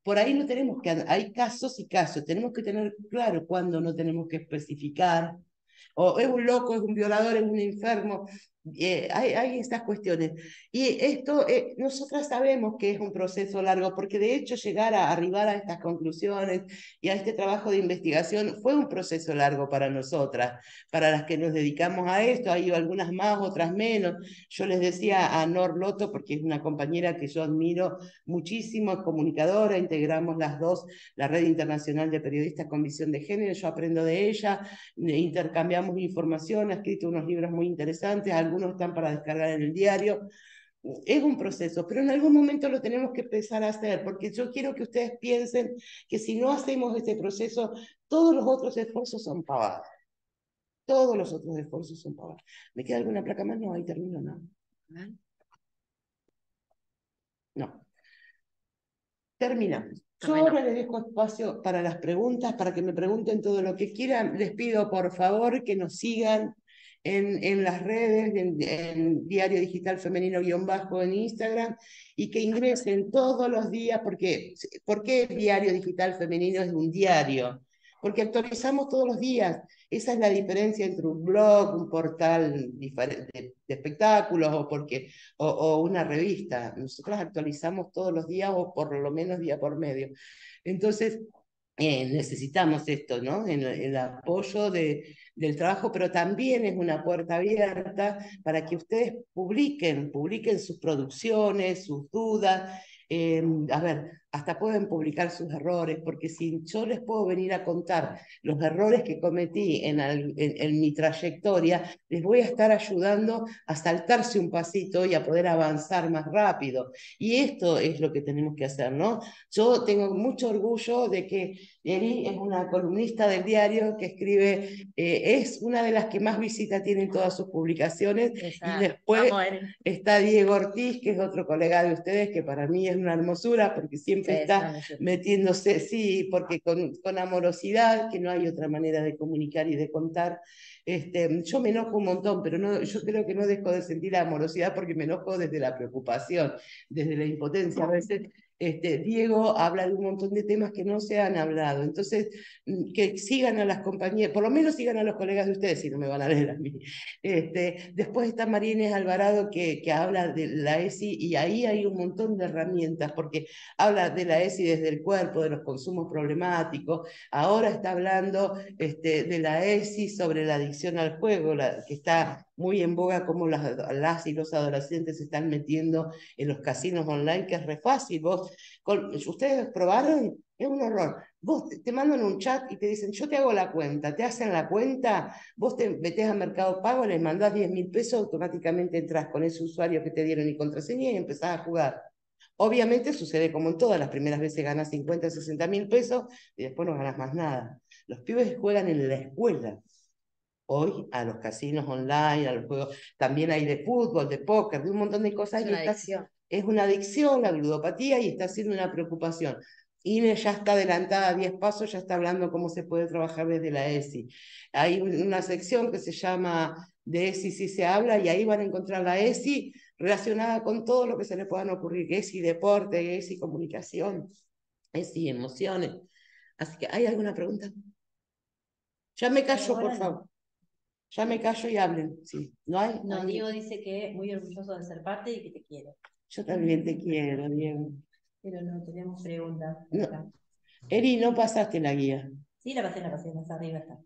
Por ahí no tenemos que andar, hay casos y casos, tenemos que tener claro cuándo no tenemos que especificar, o es un loco, es un violador, es un enfermo. Hay estas cuestiones. Y esto, nosotras sabemos que es un proceso largo, porque de hecho llegar a arribar a estas conclusiones y a este trabajo de investigación fue un proceso largo para nosotras, para las que nos dedicamos a esto. Hay algunas más, otras menos. Yo les decía a Nor Loto, porque es una compañera que yo admiro muchísimo, es comunicadora, integramos las dos la Red Internacional de Periodistas con Visión de Género, yo aprendo de ella, intercambiamos información, ha escrito unos libros muy interesantes, algunos están para descargar en el diario. Es un proceso, pero en algún momento lo tenemos que empezar a hacer, porque yo quiero que ustedes piensen que si no hacemos este proceso, todos los otros esfuerzos son pavadas. Todos los otros esfuerzos son pavadas. ¿Me queda alguna placa más? No, ahí termino, ¿no? No. Terminamos. Yo ahora les dejo espacio para las preguntas, para que me pregunten todo lo que quieran. Les pido, por favor, que nos sigan en las redes, en Diario Digital Femenino _ en Instagram, y que ingresen todos los días, porque ¿por qué Diario Digital Femenino es un diario? Porque actualizamos todos los días. Esa es la diferencia entre un blog, un portal de espectáculos o una revista. Nosotros actualizamos todos los días o por lo menos día por medio. Entonces, necesitamos esto, ¿no? El apoyo del trabajo, pero también es una puerta abierta para que ustedes publiquen sus producciones, sus dudas. A ver, hasta pueden publicar sus errores, porque si yo les puedo venir a contar los errores que cometí en mi trayectoria, les voy a estar ayudando a saltarse un pasito y a poder avanzar más rápido. Y esto es lo que tenemos que hacer, ¿no? Yo tengo mucho orgullo de que Eri es una columnista del diario que escribe, es una de las que más visita tiene en todas sus publicaciones. Y después está Diego Ortiz, que es otro colega de ustedes, que para mí es una hermosura, porque siempre está metiéndose, sí, porque con amorosidad, que no hay otra manera de comunicar y de contar. Yo me enojo un montón, pero no, yo creo que no dejo de sentir la amorosidad porque me enojo desde la preocupación, desde la impotencia. A veces Diego habla de un montón de temas que no se han hablado. Entonces, que sigan a las compañías, por lo menos sigan a los colegas de ustedes, si no me van a leer a mí. Después está María Inés Alvarado, que habla de la ESI, y ahí hay un montón de herramientas, porque habla de la ESI desde el cuerpo, de los consumos problemáticos. Ahora está hablando de la ESI sobre la adicción al juego, que está muy en boga, como las y los adolescentes se están metiendo en los casinos online, que es re fácil. ¿Ustedes probaron? Es un horror. Vos te mandan un chat y te dicen, yo te hago la cuenta, te hacen la cuenta, vos te metés a Mercado Pago, les mandás 10.000 pesos, automáticamente entras con ese usuario que te dieron y contraseña y empezás a jugar. Obviamente sucede como en todas, las primeras veces ganas 50, 60.000 pesos y después no ganas más nada. Los pibes juegan en la escuela. Hoy a los casinos online, a los juegos, también hay de fútbol, de póker, de un montón de cosas. Es una adicción, la ludopatía, y está siendo una preocupación. Inés ya está adelantada a 10 pasos, ya está hablando cómo se puede trabajar desde la ESI. Hay una sección que se llama de ESI sí se habla, y ahí van a encontrar la ESI relacionada con todo lo que se le puedan ocurrir, ESI deporte, ESI comunicación, ESI emociones. Así que, ¿hay alguna pregunta? Ya me callo, por favor. Ya me callo y hablen. Sí. ¿No hay? No, Diego dice que muy orgulloso de ser parte y que te quiere. Yo también te quiero, Diego. Pero no tenemos preguntas. No. Eri, ¿no pasaste la guía? Sí, la pasé, más arriba está.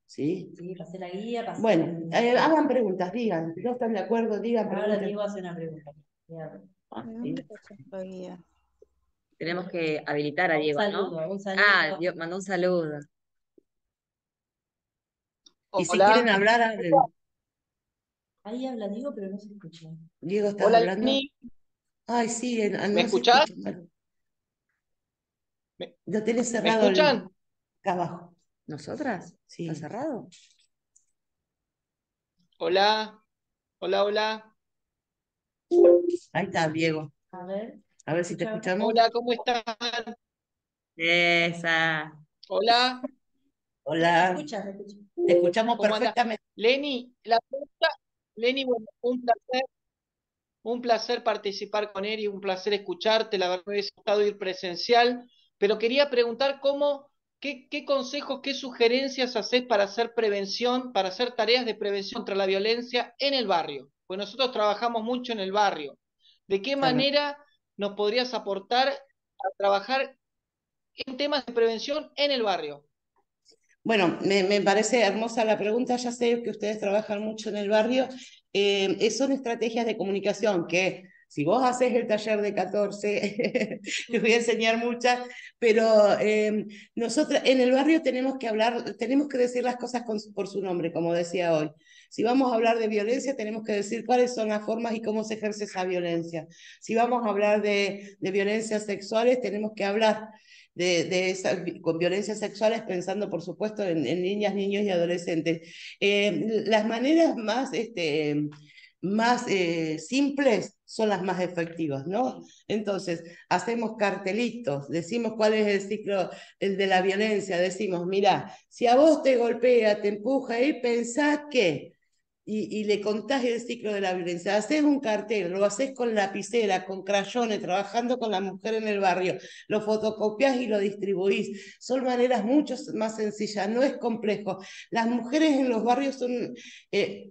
¿Sí? Sí, pasé la guía, pasé... Bueno, hagan preguntas, digan. Si no están de acuerdo, digan. Ahora Diego hace una pregunta. Tenemos que habilitar a Diego, ¿no? Un saludo. Ah, Diego mandó un saludo. Y si quieren hablar, hablen. Ahí habla Diego, pero no se escucha. Diego, ¿estás hablando? Lenny. Ay, sí, no ¿Me escuchás? Lo tenés ¿Me cerrado. escuchan? Acá abajo. ¿Nosotras? Sí. ¿Está cerrado? Hola, hola, hola. Ahí está, Diego. A ver si te escuchamos. Hola, ¿cómo están? Esa. Hola. Hola. Te escuchamos perfectamente. Lenny, la pregunta, Lenny, bueno, un placer participar con él y un placer escucharte. La verdad me hubiese gustado ir presencial, pero quería preguntar qué consejos, qué sugerencias haces para hacer prevención, para hacer tareas de prevención contra la violencia en el barrio. Pues nosotros trabajamos mucho en el barrio. ¿De qué Claro. manera nos podrías aportar a trabajar en temas de prevención en el barrio? Bueno, me parece hermosa la pregunta. Ya sé que ustedes trabajan mucho en el barrio. Son estrategias de comunicación que, si vos haces el taller de 14, les voy a enseñar muchas, pero nosotros en el barrio tenemos que hablar, tenemos que decir las cosas por su nombre, como decía hoy. Si vamos a hablar de violencia, tenemos que decir cuáles son las formas y cómo se ejerce esa violencia. Si vamos a hablar de violencias sexuales, tenemos que hablar con violencias sexuales, pensando por supuesto en niñas, niños y adolescentes. Las maneras más simples son las más efectivas, ¿no? Entonces, hacemos cartelitos, decimos cuál es el ciclo el de la violencia, decimos, mira, si a vos te golpea, te empuja y pensás que y le contás el ciclo de la violencia. Haces un cartel, lo haces con lapicera, con crayones, trabajando con la mujer en el barrio, lo fotocopias y lo distribuís. Son maneras mucho más sencillas, no es complejo. Las mujeres en los barrios son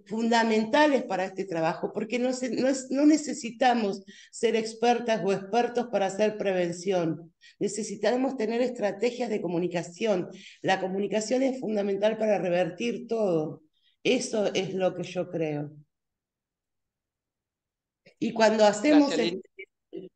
fundamentales para este trabajo, porque no necesitamos ser expertas o expertos para hacer prevención. Necesitamos tener estrategias de comunicación. La comunicación es fundamental para revertir todo. Eso es lo que yo creo. Y Gracias,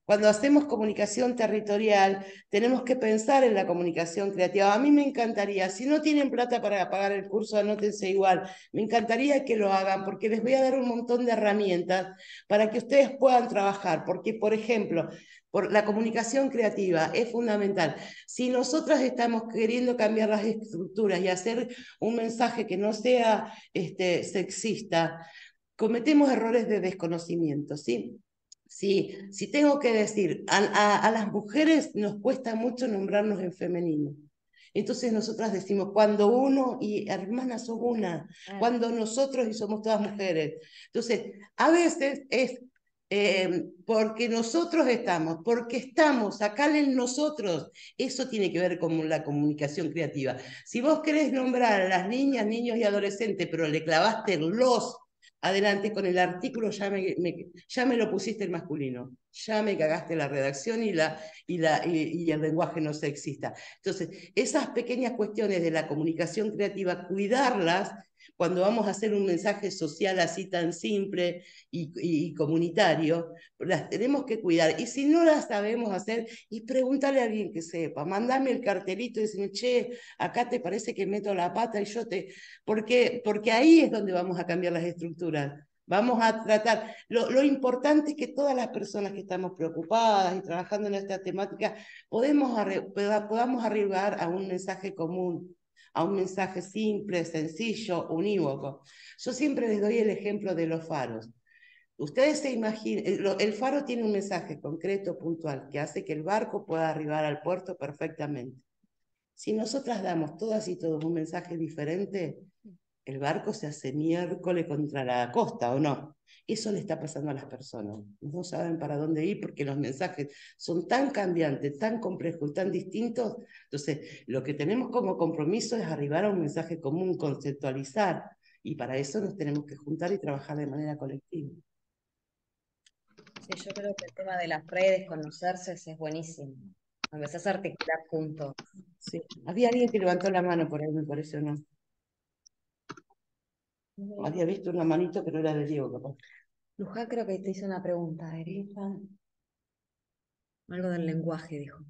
cuando hacemos comunicación territorial, tenemos que pensar en la comunicación creativa. A mí me encantaría, si no tienen plata para pagar el curso, anótense igual. Me encantaría que lo hagan porque les voy a dar un montón de herramientas para que ustedes puedan trabajar. Porque, por ejemplo, la comunicación creativa es fundamental. Si nosotras estamos queriendo cambiar las estructuras y hacer un mensaje que no sea sexista, cometemos errores de desconocimiento, ¿sí? Si tengo que decir, a las mujeres nos cuesta mucho nombrarnos en femenino. Entonces nosotras decimos, cuando uno y hermanas sos una, cuando nosotros y somos todas mujeres. Entonces, a veces es porque nosotros estamos, porque estamos acá en nosotros. Eso tiene que ver con la comunicación creativa. Si vos querés nombrar a las niñas, niños y adolescentes, pero le clavaste los adelante con el artículo, ya me lo pusiste el masculino, ya me cagaste la redacción y el lenguaje no sexista. Entonces, esas pequeñas cuestiones de la comunicación creativa, cuidarlas cuando vamos a hacer un mensaje social así tan simple y comunitario, las tenemos que cuidar. Y si no las sabemos hacer, y preguntarle a alguien que sepa, mandame el cartelito y decirme, che, acá te parece que meto la pata y yo te... Porque ahí es donde vamos a cambiar las estructuras. Vamos a tratar, lo importante es que todas las personas que estamos preocupadas y trabajando en esta temática podamos arribar a un mensaje común, a un mensaje simple, sencillo, unívoco. Yo siempre les doy el ejemplo de los faros. Ustedes se imaginan, el faro tiene un mensaje concreto, puntual, que hace que el barco pueda arribar al puerto perfectamente. Si nosotras damos todas y todos un mensaje diferente, el barco se hace miércoles contra la costa, ¿o no? Eso le está pasando a las personas. No saben para dónde ir porque los mensajes son tan cambiantes, tan complejos y tan distintos. Entonces, lo que tenemos como compromiso es arribar a un mensaje común, conceptualizar. Y para eso nos tenemos que juntar y trabajar de manera colectiva. Sí, yo creo que el tema de las redes, conocerse, es buenísimo. Empezás a articular juntos. Sí. Había alguien que levantó la mano por ahí, me parece, ¿o no? Había visto una manito, pero era de Diego, capaz. Luján creo que te hizo una pregunta, Erika. Algo del lenguaje, dijo.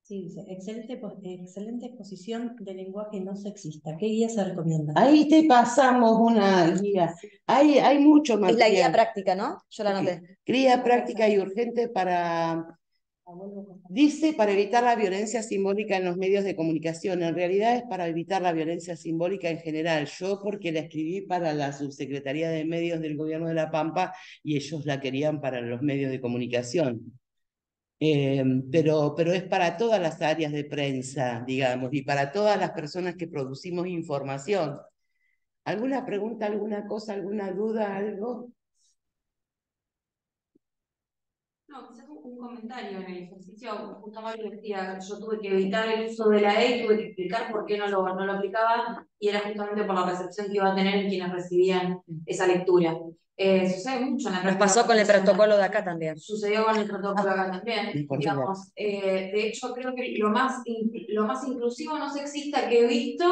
Sí, dice, excelente exposición de lenguaje no sexista. ¿Qué guía se recomienda? Ahí te pasamos una guía. Hay mucho Es la guía material. práctica, ¿no? Yo la anoté. Guía práctica y urgente dice, para evitar la violencia simbólica en los medios de comunicación. En realidad es para evitar la violencia simbólica en general. Yo porque la escribí para la Subsecretaría de Medios del Gobierno de La Pampa y ellos la querían para los medios de comunicación. Pero es para todas las áreas de prensa, digamos, y para todas las personas que producimos información. ¿Alguna pregunta, alguna cosa, alguna duda, algo? No, quizás un comentario en el ejercicio, justo Mario decía, yo tuve que evitar el uso de la E y tuve que explicar por qué no lo aplicaba, y era justamente por la recepción que iba a tener quienes recibían esa lectura. Sucede mucho en la Nos práctica pasó con el profesional. protocolo de acá también. Sucedió con el protocolo acá también. Digamos, de hecho, creo que lo más inclusivo, no sexista que he visto,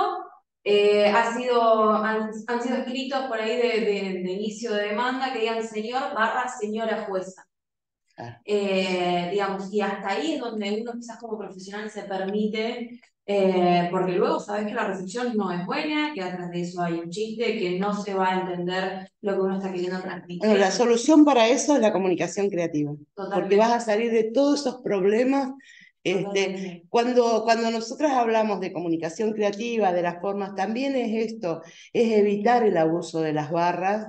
han sido escritos por ahí de inicio de demanda que digan señora jueza. Digamos, y hasta ahí es donde uno quizás como profesional se permite, porque luego sabes que la recepción no es buena, que atrás de eso hay un chiste, que no se va a entender lo que uno está queriendo transmitir. Bueno, la solución para eso es la comunicación creativa, Totalmente. porque vas a salir de todos esos problemas. Cuando nosotras hablamos de comunicación creativa, de las formas, también es esto, es evitar el abuso de las barras,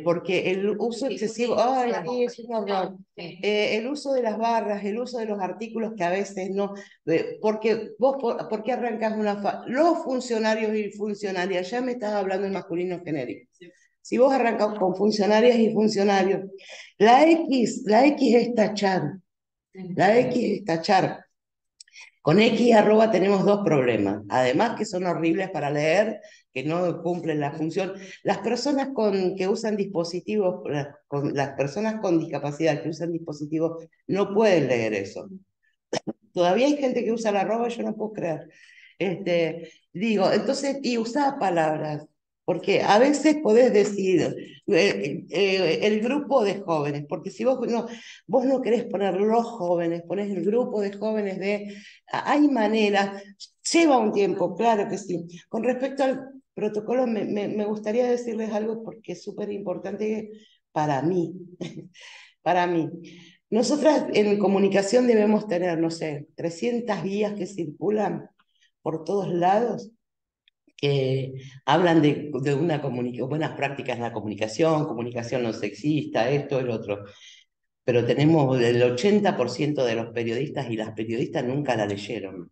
porque el uso excesivo, ay, sí, es un horror. El uso de las barras, el uso de los artículos que a veces no, porque vos, ¿por qué arrancas los funcionarios y funcionarias? Ya me estás hablando en masculino genérico. Si vos arrancas con funcionarias y funcionarios, la X es tachar. La X es tachar. Con X arroba tenemos dos problemas, además que son horribles para leer, que no cumplen la función. Las personas que usan dispositivos, las personas con discapacidad que usan dispositivos, no pueden leer eso. Todavía hay gente que usa la arroba, yo no puedo creer. Digo, entonces, y usar palabras, porque a veces podés decir el grupo de jóvenes, porque si vos no querés poner los jóvenes, ponés el grupo de jóvenes hay maneras, lleva un tiempo, claro que sí. Con respecto al protocolo, me gustaría decirles algo porque es súper importante para mí, para mí. Nosotras en comunicación debemos tener, no sé, 300 guías que circulan por todos lados, que hablan de buenas prácticas en la comunicación no sexista, esto, el otro. Pero tenemos el 80% de los periodistas y las periodistas nunca la leyeron.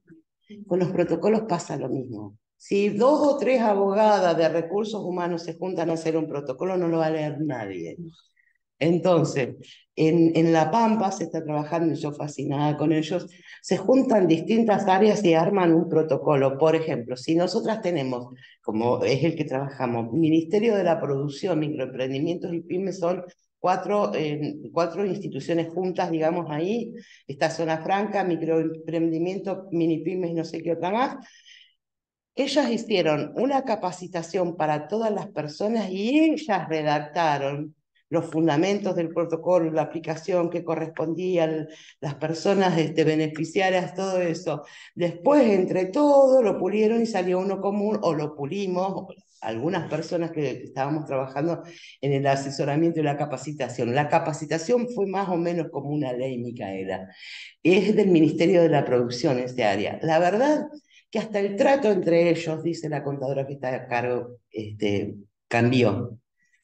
Con los protocolos pasa lo mismo. Si 2 o 3 abogadas de recursos humanos se juntan a hacer un protocolo, no lo va a leer nadie. Entonces, en La Pampa se está trabajando, y yo fascinada con ellos, se juntan distintas áreas y arman un protocolo. Por ejemplo, si nosotras tenemos, como es el que trabajamos, Ministerio de la Producción, Microemprendimientos y Pymes, son cuatro instituciones juntas, digamos, ahí, está Zona Franca, Microemprendimiento, Mini Pymes y no sé qué otra más. Ellas hicieron una capacitación para todas las personas y ellas redactaron los fundamentos del protocolo, la aplicación que correspondía, las personas beneficiarias, todo eso. Después, entre todo, lo pulieron y salió uno común, o lo pulimos, algunas personas que estábamos trabajando en el asesoramiento y la capacitación. La capacitación fue más o menos como una ley, Micaela. Es del Ministerio de la Producción esta área. La verdad que hasta el trato entre ellos, dice la contadora que está a cargo, cambió.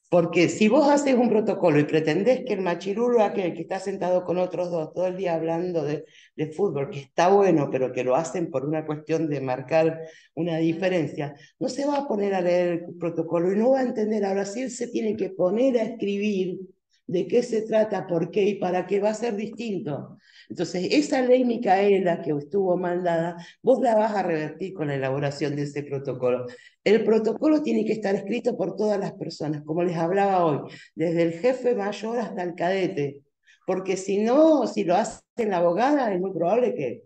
Porque si vos haces un protocolo y pretendés que el machirulo aquel que está sentado con otros dos todo el día hablando de fútbol, que está bueno, pero que lo hacen por una cuestión de marcar una diferencia, no se va a poner a leer el protocolo y no va a entender. Ahora sí él se tiene que poner a escribir de qué se trata, por qué y para qué, va a ser distinto. Entonces, esa ley Micaela que estuvo mandada, vos la vas a revertir con la elaboración de ese protocolo. El protocolo tiene que estar escrito por todas las personas, como les hablaba hoy, desde el jefe mayor hasta el cadete, porque si no, si lo hace la abogada, es muy probable que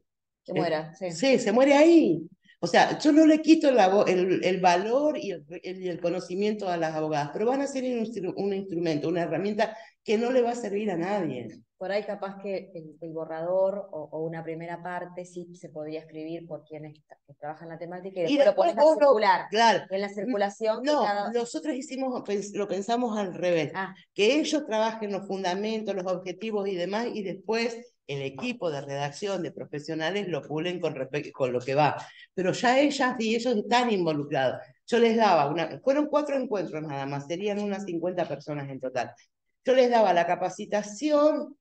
muera. Sí, se muere ahí. O sea, yo no le quito el valor y el conocimiento a las abogadas, pero van a ser un instrumento, una herramienta que no le va a servir a nadie. Por ahí capaz que el borrador o una primera parte sí se podría escribir por quienes que trabajan la temática y después lo pones a circular. Claro. En la circulación. No, nosotros lo pensamos al revés. Que ellos trabajen los fundamentos, los objetivos y demás, y después el equipo de redacción de profesionales lo pulen con lo que va. Pero ya ellas y ellos están involucrados. Yo les daba fueron 4 encuentros nada más, serían unas 50 personas en total. Yo les daba la capacitación,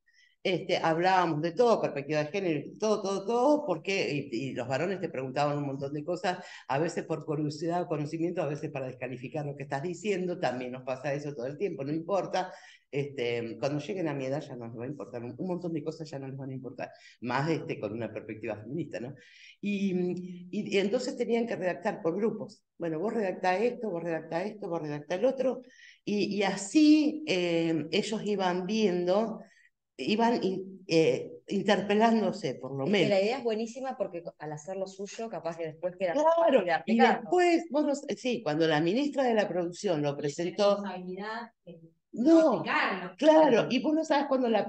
hablábamos de todo, perspectiva de género, todo, porque, y los varones te preguntaban un montón de cosas, a veces por curiosidad o conocimiento, a veces para descalificar lo que estás diciendo, también nos pasa eso todo el tiempo, no importa. Cuando lleguen a mi edad ya no les va a importar, un montón de cosas ya no les van a importar, más con una perspectiva feminista, ¿no? Y entonces tenían que redactar por grupos. Bueno, vos redactá esto, vos redactá esto, vos redactá el otro, y así ellos iban viendo, iban interpelándose, por lo Es que menos. la idea es buenísima porque al hacer lo suyo, capaz que después queda Claro, fácil de y aplicar. después, sí, cuando la ministra de la Producción lo presentó, Responsabilidad, no, aplicarlo. claro, y vos no sabes cuando la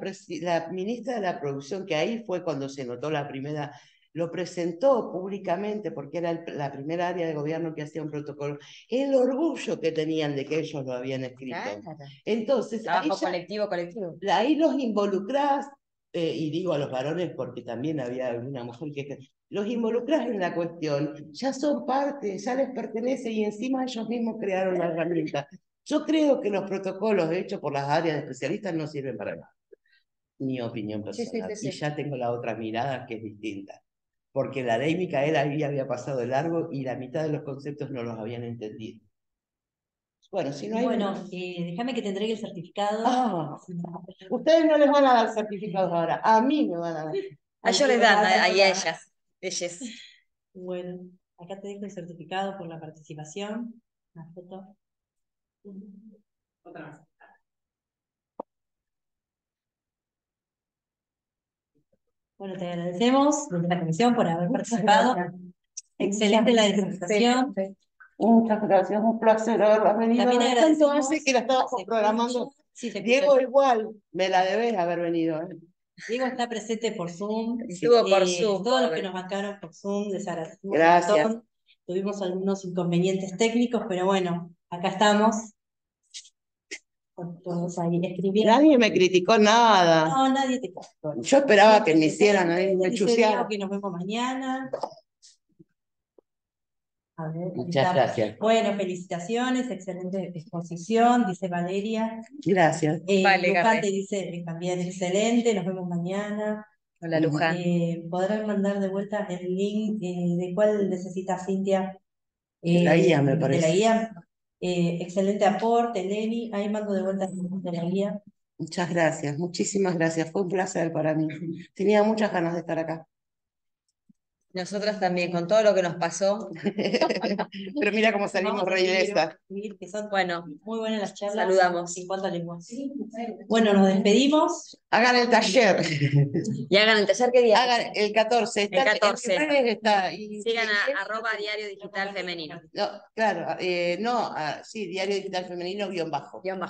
ministra de la Producción, que ahí fue cuando se notó la primera, lo presentó públicamente porque era la primera área de gobierno que hacía un protocolo, el orgullo que tenían de que ellos lo habían escrito. Claro. Entonces, Trabajo colectivo. ahí los involucrás, y digo a los varones porque también había alguna mujer que los involucrás en la cuestión, ya son parte, ya les pertenece y encima ellos mismos crearon la herramienta. Yo creo que los protocolos hechos por las áreas de especialistas no sirven para nada. Mi opinión personal. Sí. Y ya tengo la otra mirada que es distinta. Porque la ley Micaela ahí había pasado de largo y la mitad de los conceptos no los habían entendido. Bueno, si no hay... Bueno, déjame que te entregue el certificado. Ah, ustedes no les van a dar certificados ahora, a mí me van a dar. A ellos les dan, ahí a ellas. Bueno, acá te dejo el certificado por la participación. Una foto. Otra vez. Bueno, te agradecemos desde la comisión por haber participado. Excelente la disertación. Muchas gracias, un placer haberlas venido. También Tanto agradecemos. hace que la estábamos programando. Sí, Diego igual, me la debes haber venido. Diego está presente por Zoom. Estuvo por Zoom. Todos los que nos bancaron por Zoom, les agradecemos Gracias. un montón. Tuvimos algunos inconvenientes técnicos, pero bueno, acá estamos. Con todos ahí escribiendo. Nadie me criticó nada. No, nadie te criticó. Yo esperaba que me hicieran, nadie me Dice chuseara. Diego que nos vemos mañana. A ver, ahí Muchas está. gracias. Bueno, felicitaciones, excelente exposición, dice Valeria. Gracias. Vale, Luján Carmen. te dice también excelente, nos vemos mañana. Hola, Luján. ¿Podrán mandar de vuelta el link de cuál necesita Cintia? De la guía, me De parece. la guía. Excelente aporte, Lenny. Ahí mando de vuelta el link de la guía. Muchas gracias, muchísimas gracias. Fue un placer para mí. Tenía muchas ganas de estar acá. Nosotras también, con todo lo que nos pasó. Pero mira cómo salimos Vamos a re ilesas. seguir, que son Bueno, muy buenas las charlas. saludamos. 50 lenguas. Bueno, nos despedimos. Hagan el taller. Y hagan el taller, ¿qué día? Hagan el 14. Está, El 14. En mis redes está. Y, Sigan a @diario digital femenino. no, claro, no, sí, Diario Digital Femenino _. Guión bajo. Bueno,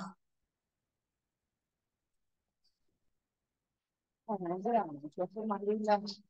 nos vemos, las formas lindas.